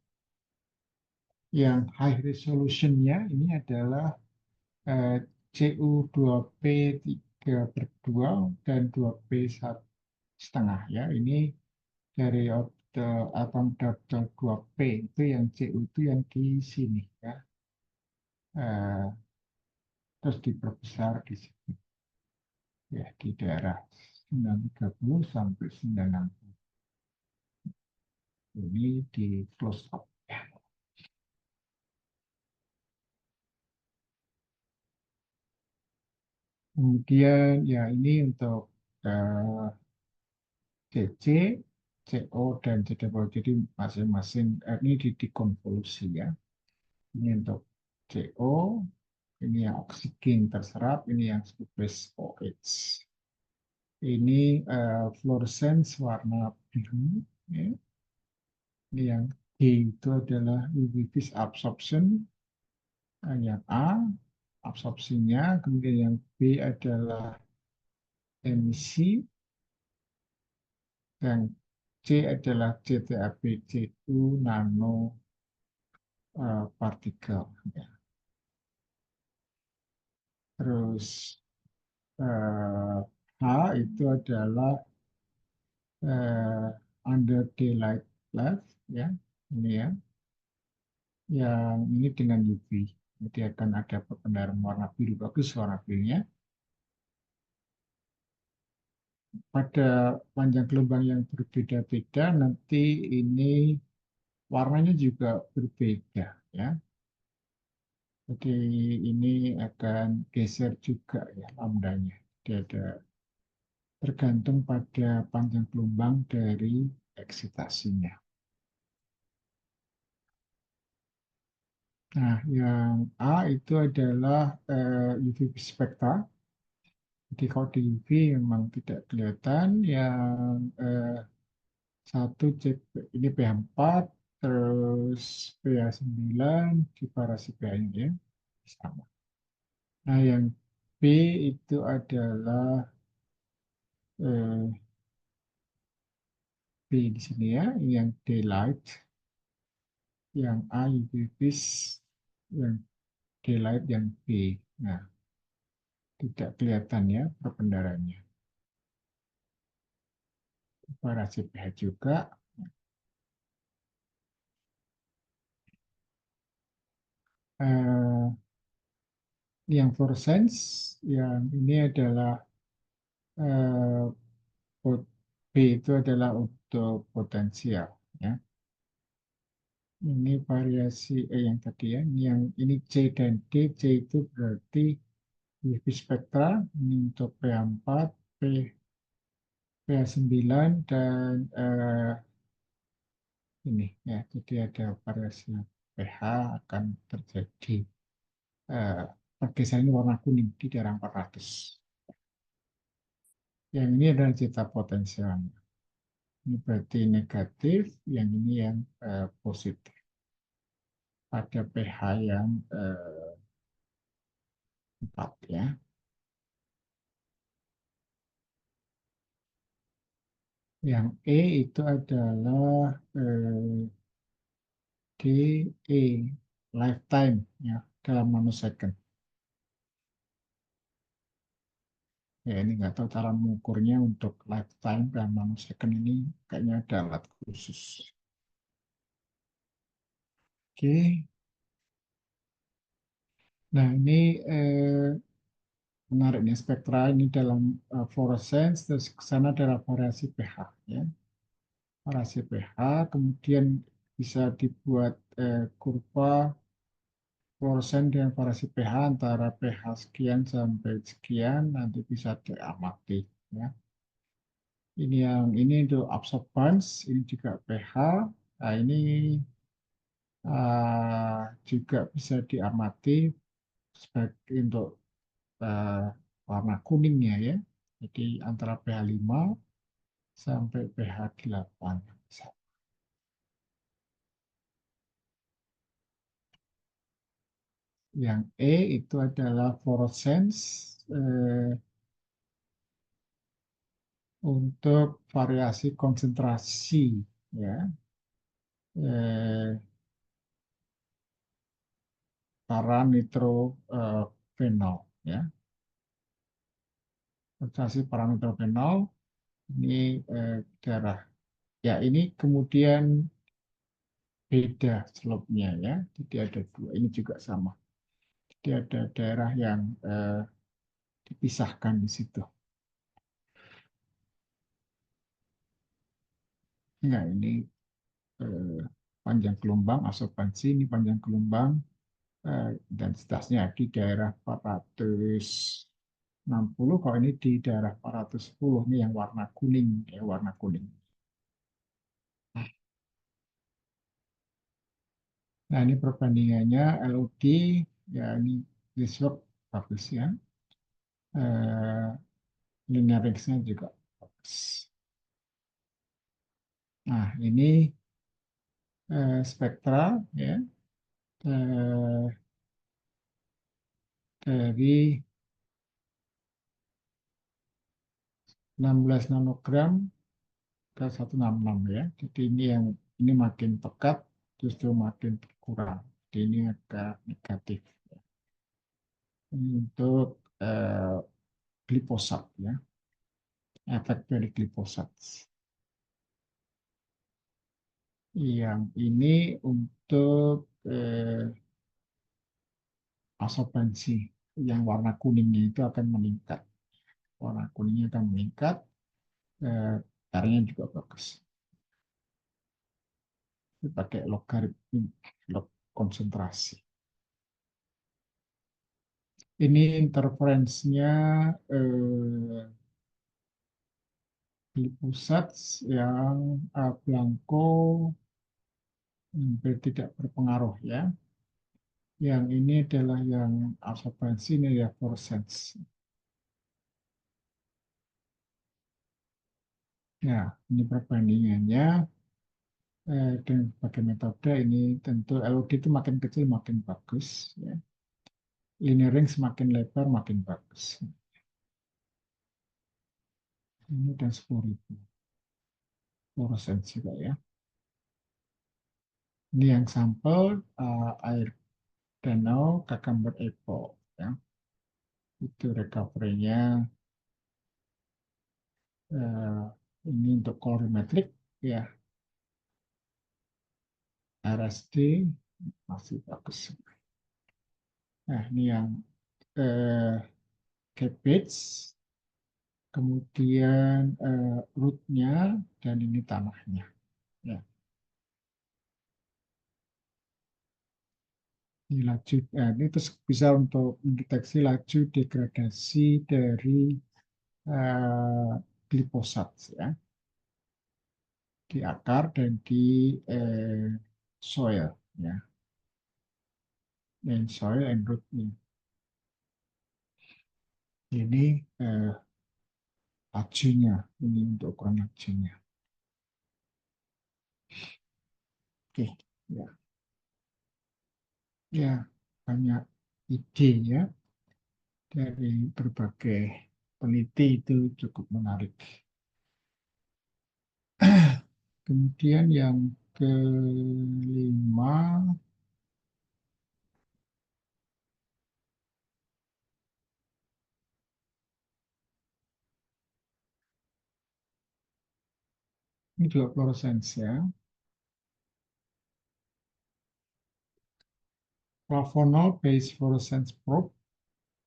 yang high resolution-nya ini adalah CU2P3/2 dan 2P1,5 ya. Ini dari atom orbital 2P itu yang CU itu yang di sini ya. Eh, terus diperbesar di sini ya di daerah 930 sampai 960. Ini di close up ya. Kemudian ya ini untuk CC, CO, dan CW. Jadi masing-masing ini dikonvolusi ya. Ini untuk CO, ini yang oksigen terserap, ini yang base OH. Ini fluorescence warna biru. Ya. Ini yang D itu adalah UV vis absorption. Yang A, absorpsinya. Kemudian yang B adalah emisi. Dan C adalah CTAP-C2 nano partikel. Ya. Terus H itu adalah eh, under daylight light, ya, ini ya, yang ini dengan UV. Jadi akan ada perbedaan warna biru, bagus warna birunya. Pada panjang gelombang yang berbeda-beda, nanti ini warnanya juga berbeda, ya. Jadi ini akan geser juga ya lambdanya. Jadi ada tergantung pada panjang gelombang dari eksitasinya. Nah, yang A itu adalah UV spektra. Jadi kalau di UV memang tidak kelihatan. Yang satu cek ini pH 4, terus pH 9, separasi pH-nya ya, sama. Nah, yang B itu adalah eh, B di sini ya, yang daylight, yang A UV-vis, yang daylight, yang B. Nah, tidak kelihatan ya perbendarannya. Separasi pH juga. Eh, yang fluorescence, yang ini adalah eh, B itu adalah untuk potensial ya. Ini variasi yang tadi ya, ini C dan D. C itu berarti UV spektra, ini untuk pH 4, pH 9 dan ini ya. Jadi ada variasi pH akan terjadi eh, pergeseran warna kuning di daerah 400. Yang ini adalah zeta potensialnya. Ini berarti negatif, yang ini yang positif pada pH yang 4 ya. Yang E itu adalah DE, lifetime ya, dalam nanosecond. Ya, ini nggak tahu cara mengukurnya untuk lifetime dalam nanosecond ini, kayaknya ada alat khusus. Oke, nah ini menarik nih spektra ini dalam fluorescence, terus ke sana adalah variasi pH ya. Variasi pH, kemudian bisa dibuat kurva fluorescens dengan variasi pH antara pH sekian sampai sekian, nanti bisa diamati ya. Ini untuk absorbance, ini juga pH. Nah, ini juga bisa diamati sebagai untuk eh, warna kuningnya ya. Jadi antara pH 5 sampai pH 8. Yang E itu adalah fluorescence untuk variasi konsentrasi ya, eh, para nitrofenol ya. Konsentrasi para nitrofenol ini darah. Ya, ini kemudian beda slope-nya ya. Jadi ada dua. Ini juga sama. Jadi ada daerah yang dipisahkan di situ. Nah, ini eh, panjang gelombang absorbansi, ini panjang gelombang dan setasnya di daerah 460. Kalau ini di daerah 410, ini yang warna kuning ya, warna kuning. Nah, ini perbandingannya LOD ya, ini this work bagus ya. Eh, Linear range-nya juga bagus. Nah, ini spektra ya, eh, dari 16 nanogram ke 166 ya. Jadi ini makin pekat, justru makin berkurang. Jadi ini agak negatif. Ini untuk gliposat ya. efek dari glifosat. Yang ini untuk absorbensi yang warna kuningnya itu akan meningkat. Warna kuningnya akan meningkat, caranya juga bagus. Dipakai logaritma log konsentrasi. Ini interferensinya glifosat yang blanko hampir tidak berpengaruh ya. Yang ini adalah yang absorbensi ini ya fluorescence. Ya, ini perbandingannya dengan berbagai metode ini tentu LOD itu makin kecil makin bagus. Ya. Linear ring semakin lebar makin bagus. Ini dan 10.000 fluorescence juga ya. Ini yang sampel air danau Kakamber Epo. Ya. Itu recovery-nya. eh, ini untuk colorimetric ya, RSD masih bagus. Nah, ini yang eh, cabbage, kemudian rootnya, dan ini tanahnya. Ya, ini laju, ini terus bisa untuk mendeteksi laju degradasi dari eh, glifosat ya, di akar dan di soil ya, dan soil and rootnya. Ini lajunya, ini untuk ukuran lajunya. Oke, ya, ya banyak ide ya dari berbagai peneliti itu cukup menarik. Kemudian yang kelima, ini juga fluorescence ya. Flavonol based fluorescence probe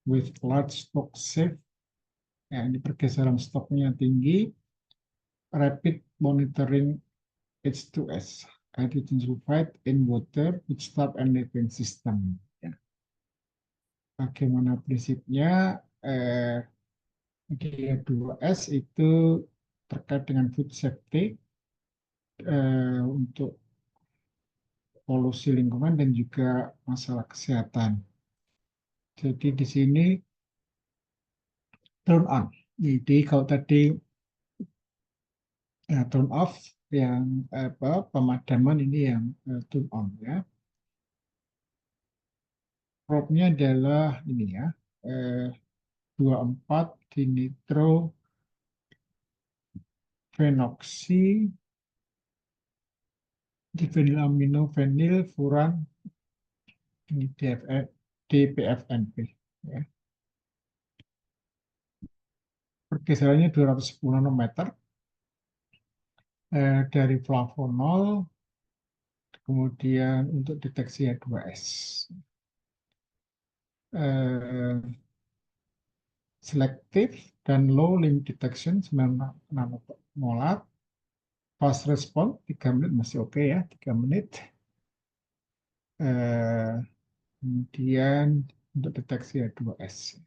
with large stock shape. Ya, ini pergeseran stoknya tinggi. Rapid monitoring H2S, hydrogen sulfide in water with start and living system. Ya. Bagaimana prinsipnya? H2S itu terkait dengan food safety untuk polusi lingkungan dan juga masalah kesehatan. Jadi di sini turn on. Jadi kalau tadi ya, turn off yang pemadaman ini yang turn on ya. Probe-nya adalah ini ya, 24 dinitro fenoksi difenilamino fenil furan ini DPFNP ya. Pergeserannya 210 nanometer dari flavonol, kemudian untuk deteksi H2S. Selektif dan low limit detection 9 nanomolar. Fast response 3 menit masih oke ya, 3 menit. Eh, Kemudian untuk deteksi H2S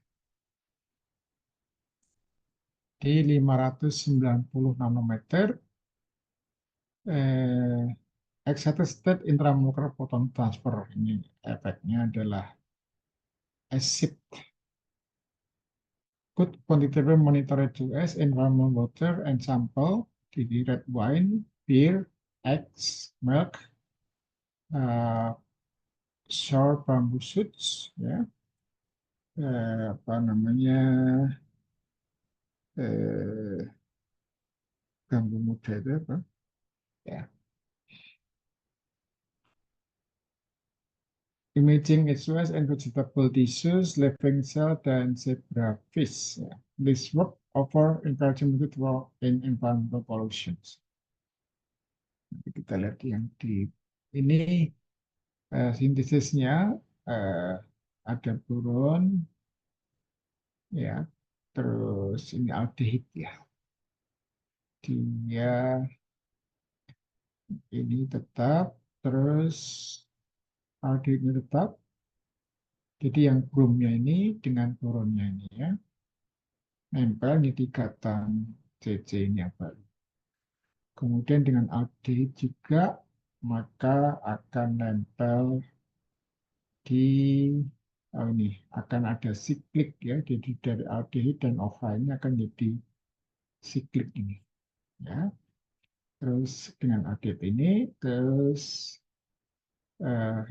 di 590 nanometer, excited state intramolecular photon transfer. Ini efeknya adalah acid. Good quantitative monitor H2S in warm water and sample di red wine, beer, eggs, milk, uh, sour bamboo shoots, ya, apa namanya, eh, ganggu muda itu apa? Ya. Imaging H2S and vegetable tissues, living cell, dan zebrafish. Ya. This work over encouragement to work in environmental pollution. Nanti kita lihat yang di ini sintesisnya eh, ada boron ya, terus ini aldehid ya. Dia ini tetap, terus aldehidnya tetap. Jadi yang bromnya ini dengan boronnya ini ya, nempel di ikatan CC ini apa. Kemudian dengan aldehid juga, maka akan nempel di ini akan ada siklik ya. Jadi dari aldehid dan OH ini akan jadi siklik ini ya. Terus dengan aldehid ini, terus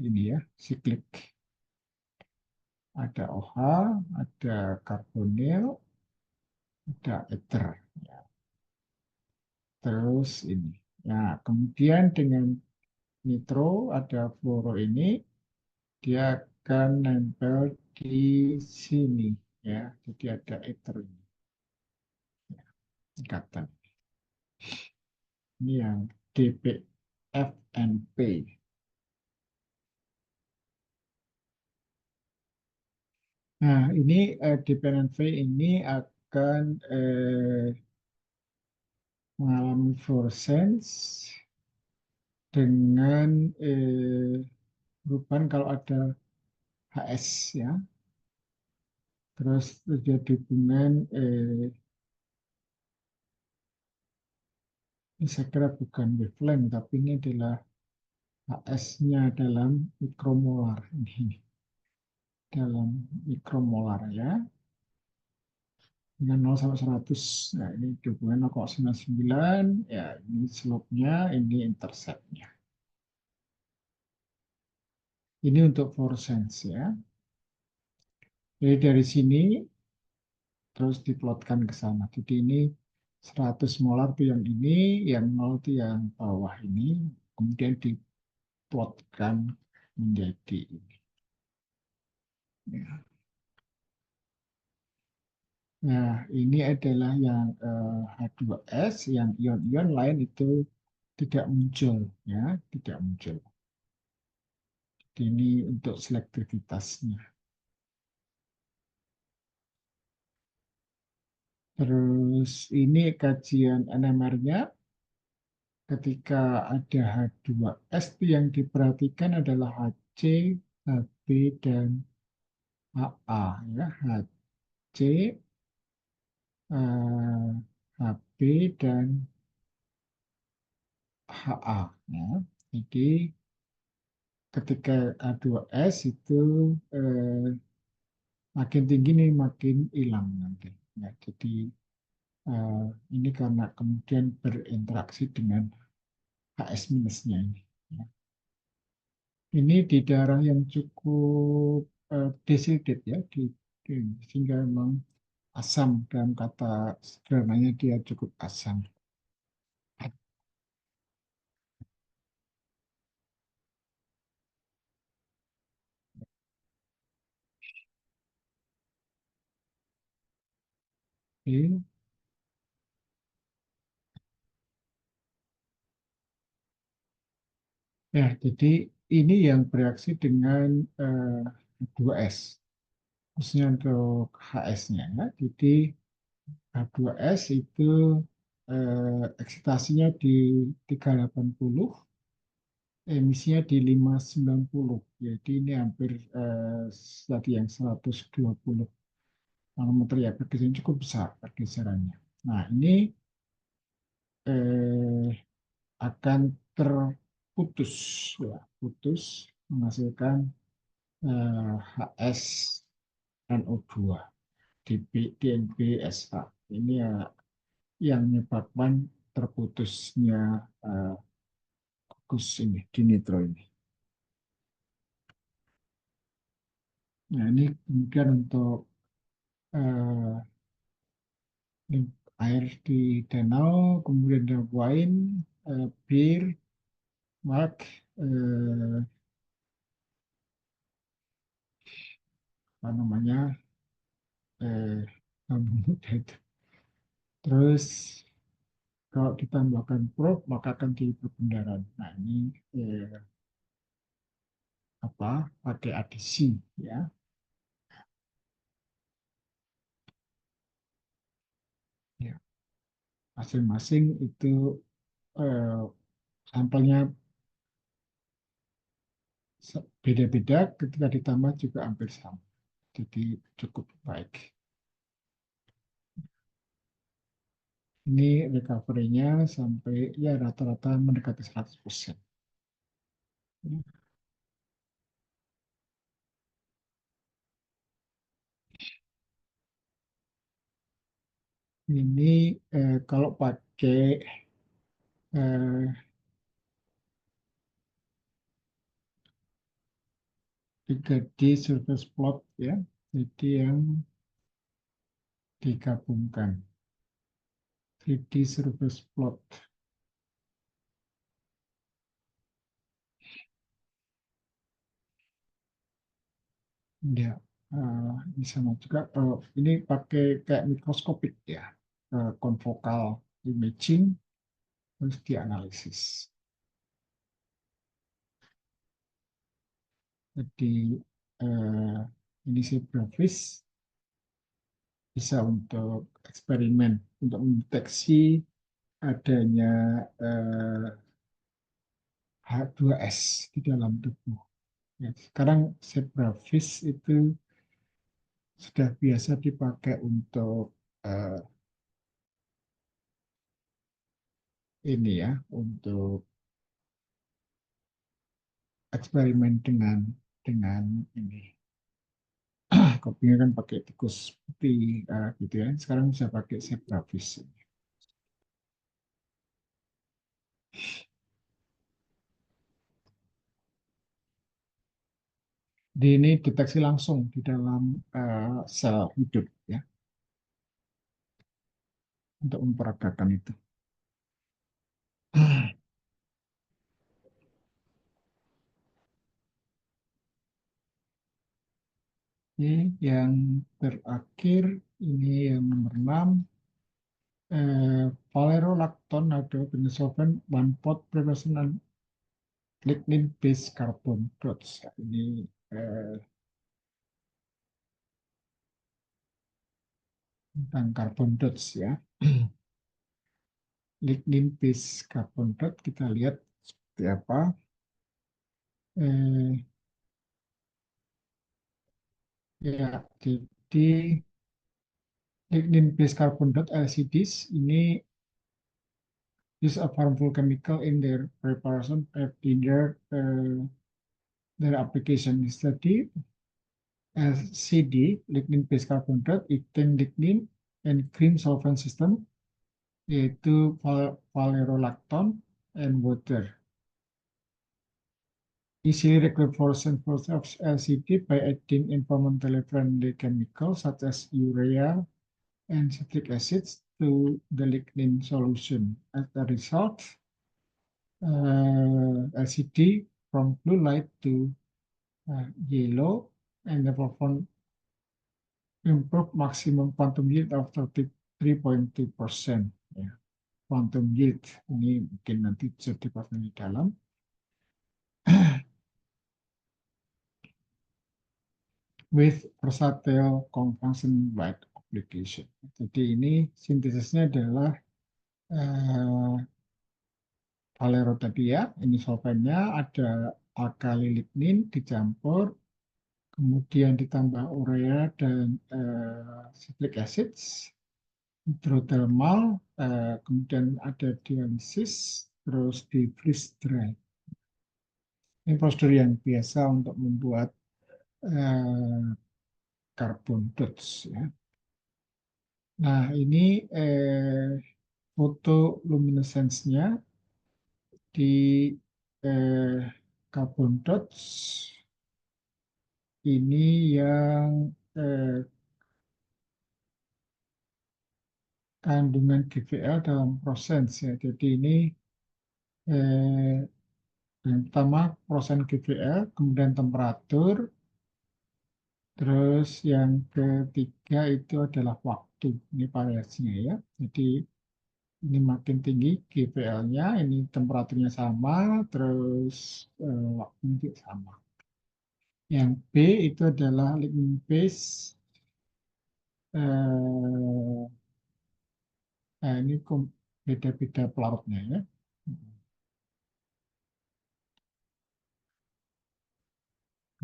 ini ya siklik, ada OH, ada karbonil, ada ether ya. Terus ini ya, kemudian dengan nitro ada fluoro ini, dia akan nempel di sini ya. Jadi ada ether ini ya, ikatan. Ini yang DPFNP. Nah, ini DPFNP ini akan mengalami fluorescence dengan perubahan kalau ada HS ya. Terus terjadi hubungan ini saya kira bukan wavelength, tapi ini adalah HS-nya dalam mikromolar ini, dalam mikromolar ya, dengan 0 sampai 100. Nah, ini hubungan 0,99 ya, ini slope-nya, ini intercept-nya. Ini untuk fluorescence ya. Jadi dari sini terus diplotkan ke sana. Jadi ini 100 molar itu yang ini, yang 0 itu yang bawah ini, kemudian diplotkan menjadi ini. Ya. Nah, ini adalah yang H2S, yang ion-ion lain itu tidak muncul, ya, tidak muncul. Ini untuk selektivitasnya. Terus ini kajian NMR-nya, ketika ada H2S itu yang diperhatikan adalah HC, HB, dan HA. Ya. HC, HB, dan HA. Ya. Jadi ketika H2S itu eh, makin tinggi nih makin hilang nanti. Ya, jadi eh, ini karena kemudian berinteraksi dengan HS minusnya ini. Ya. Ini di daerah yang cukup desilted ya, sehingga memang asam, dalam kata sederhananya dia cukup asam. Oke. Ya, jadi ini yang bereaksi dengan 2S, khususnya untuk HS-nya. Ya. Jadi H2S itu eksitasinya di 380, emisinya di 590. Jadi ini hampir tadi yang 120 nanometer ya, pergeseran cukup besar pergeserannya. Nah, ini eh, akan terputus, ya, putus menghasilkan HS NO2 DNBSH. Ini ya yang menyebabkan terputusnya gugus ini di nitro ini. Nah, ini kemudian untuk eh, air di danau, kemudian ada wine, bir, mark, apa namanya, eh, itu. Terus kalau ditambahkan probe maka akan jadi perbendaharaan. Nah ini apa pakai adisi ya. Ya, masing-masing itu eh, sampelnya beda-beda, ketika ditambah juga hampir sama. Jadi cukup baik. Ini recovery-nya sampai ya rata-rata mendekati 100%. Ini kalau pakai eh, 3D surface plot ya, jadi yang digabungkan 3D surface plot. Ya, ini sama juga. Ini pakai kayak mikroskopik ya, confocal imaging, terus dianalisis. Jadi eh, ini zebrafish bisa untuk eksperimen untuk mendeteksi adanya eh, H2S di dalam tubuh. Ya, sekarang zebrafish itu sudah biasa dipakai untuk eh, ini ya, untuk eksperimen dengan ini. Kopinya kan pakai tikus putih gitu ya. Sekarang bisa pakai zebrafish. Di ini deteksi langsung di dalam sel hidup ya untuk memperagakan itu. Ini yang terakhir, ini yang nomor 6, Valerolacton ada penyesuaian one pot preparation and lignin based carbon dots. Ini eh, tentang carbon dots ya. Lignin based carbon dot kita lihat seperti apa. Eh, ya, jadi lignin based carbon dot LCDs ini use a harmful chemical in their preparation in their application study LCD, lignin based carbon dot, ethane lignin, and green solvent system, yaitu valerolacton and water. Easily regulate fluorescence of LCD by adding environmentally friendly chemicals such as urea and citric acids to the lignin solution. As a result, LCD from blue light to yellow, and the perform improve maximum quantum yield of 33.2%. Ya. Quantum yield ini mungkin nanti bisa dibahas di dalam. With versatile confunction wide application. Jadi ini sintesisnya adalah eh, Valero tadi ya, ini solvennya ada alkali lignin dicampur, kemudian ditambah urea dan citric acid, hidrotermal, kemudian ada dialisis, terus di freeze dry. Ini prosedur yang biasa untuk membuat eh, carbon dots. Ya. Nah, ini foto luminescence-nya di carbon dots ini yang eh, kandungan GVL dalam proses ya. Jadi ini eh, yang pertama proses GVL, kemudian temperatur, Terus yang ketiga itu adalah waktu. Ini variasinya ya. Jadi ini makin tinggi GPL-nya, ini temperaturnya sama, terus waktunya juga sama. Yang B itu adalah lignin base. Eh, nah ini beda-beda pelarutnya ya.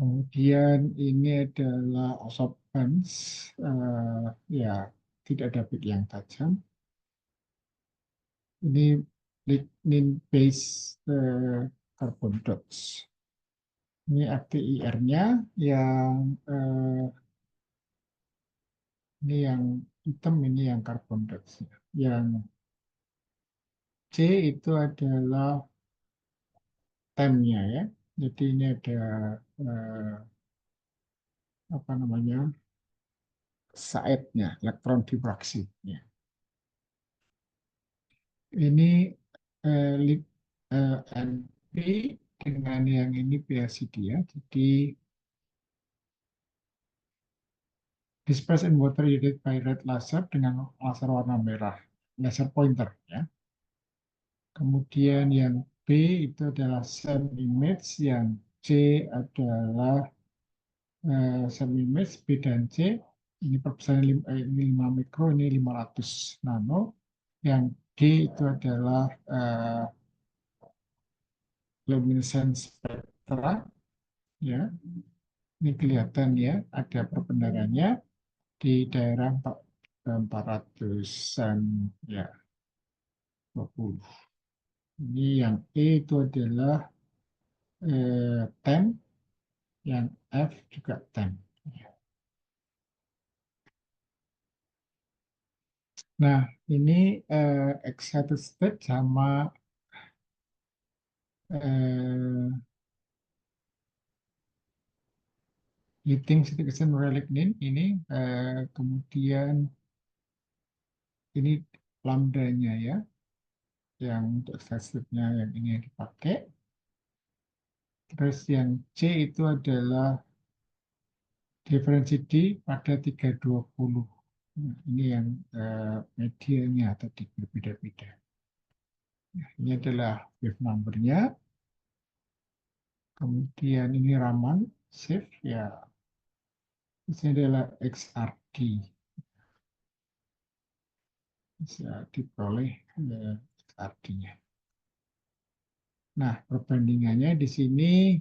Kemudian ini adalah absorbance, ya tidak ada bit yang tajam. Ini lignin base carbon dots. Ini FTIR-nya yang ini yang hitam, ini yang carbon dots. Yang C itu adalah temnya ya. Jadi ini ada eh, apa namanya side-nya, elektron difraksi. Ya. Ini NP dengan yang ini PLCD ya. Jadi disperse in water unit by red laser dengan laser warna merah, laser pointer ya. Kemudian yang B itu adalah same image, yang C adalah same image B dan C. Ini perbesaran ini 5 mikro, ini 500 nano. Yang D itu adalah luminescence spectra ya. Ini kelihatan ya, ada perbendarannya di daerah 400-an ya, 20. Ini yang E itu adalah tem, yang F juga tem. Nah, ini excited state sama heating situation relignin ini kemudian ini lambdanya ya, yang untuk excited state-nya yang ini yang dipakai. Terus yang C itu adalah diferensi D pada 320. Nah, ini yang medianya tadi berbeda-beda. Nah, ini adalah wave number-nya. Kemudian ini Raman, shift ya. Ini adalah XRD. Bisa diperoleh XRD-nya. Nah, perbandingannya di sini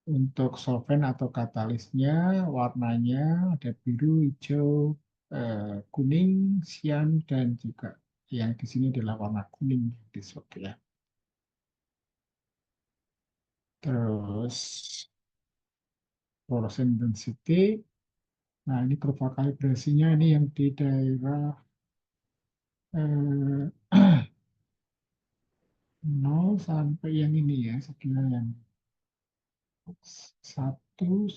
untuk solvent atau katalisnya, warnanya ada biru, hijau, kuning, sian, dan juga yang di sini adalah warna kuning di ya. Terus fluorescent intensity. Nah, ini kurva kalibrasinya ini yang di daerah eh, 0 sampai yang ini ya, sekitar yang satu,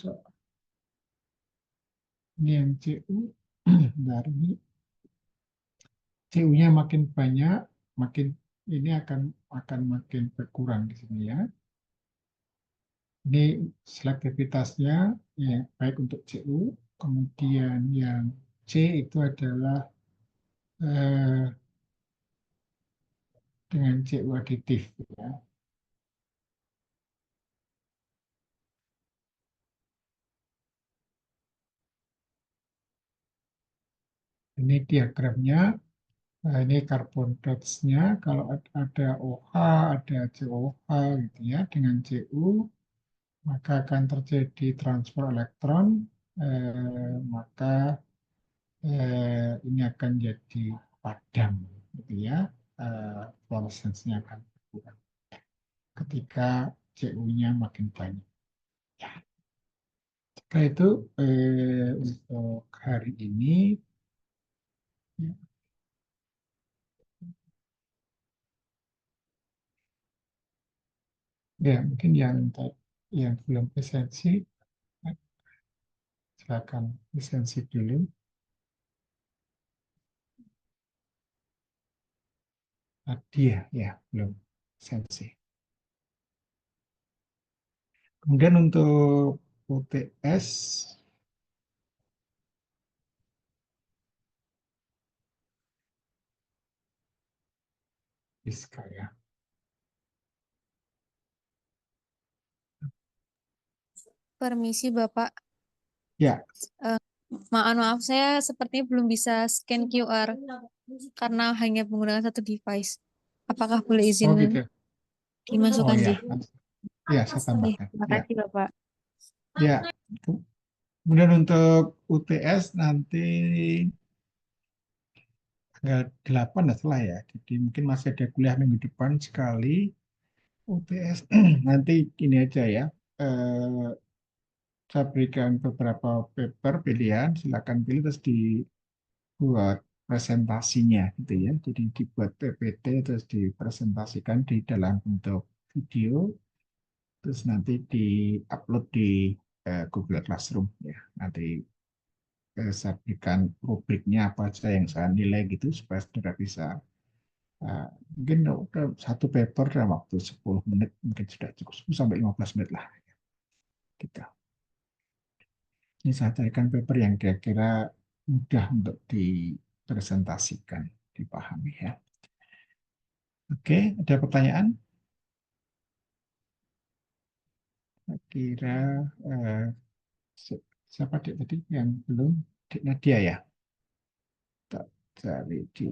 ini yang CU, dari ini CU-nya makin banyak, makin ini akan makin berkurang di sini ya. Ini selektivitasnya ya, baik untuk CU, kemudian yang C itu adalah eh, dengan CU aditif ya. Ini diagramnya. Nah, ini carbon dots-nya. Kalau ada OH, ada COH gitu ya, dengan CU, maka akan terjadi transfer elektron, maka ini akan jadi padam, gitu ya. Fluorescensi-nya akan berkurang ketika CU-nya makin banyak. Ya, setelah itu untuk hari ini, ya mungkin yang belum esensi, silakan esensi dulu. Dia ya belum esensi. Kemudian untuk UTS Rizka ya. Permisi Bapak. Ya, Eh, maaf, saya sepertinya belum bisa scan QR karena hanya menggunakan satu device. Apakah boleh izin oh gitu. Oh dimasukkan, Ji? ya, ya saya Oke, tambahkan. terima Ya, kasih Bapak. ya. Kemudian untuk UTS nanti tanggal 8 lah setelah ya. Jadi mungkin masih ada kuliah minggu depan sekali. UTS nanti ini aja ya. Eh, saya berikan beberapa paper pilihan, silakan pilih terus dibuat presentasinya gitu ya. Jadi dibuat PPT terus dipresentasikan di dalam bentuk video, terus nanti di-upload di Google Classroom ya. Nanti saya berikan rubriknya apa saja yang saya nilai gitu supaya saudara bisa mungkin satu paper dalam waktu 10 menit mungkin sudah cukup 10 sampai 15 menit lah gitu. Ini saya carikan paper yang kira-kira mudah untuk dipresentasikan, dipahami ya. Oke, ada pertanyaan? Saya kira eh, siapa Dek tadi yang belum? Dek Nadia ya. Tak cari di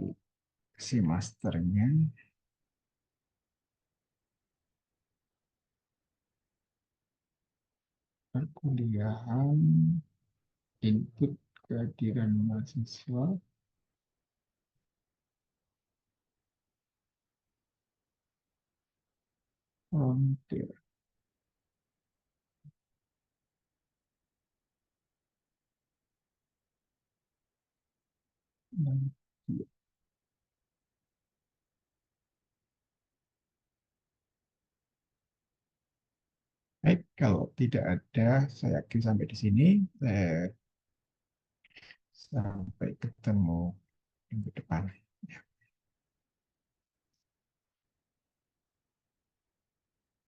si masternya. Perkuliahan, input kehadiran mahasiswa, volunteer. Baik, kalau tidak ada, saya yakin sampai di sini. Sampai ketemu minggu depan.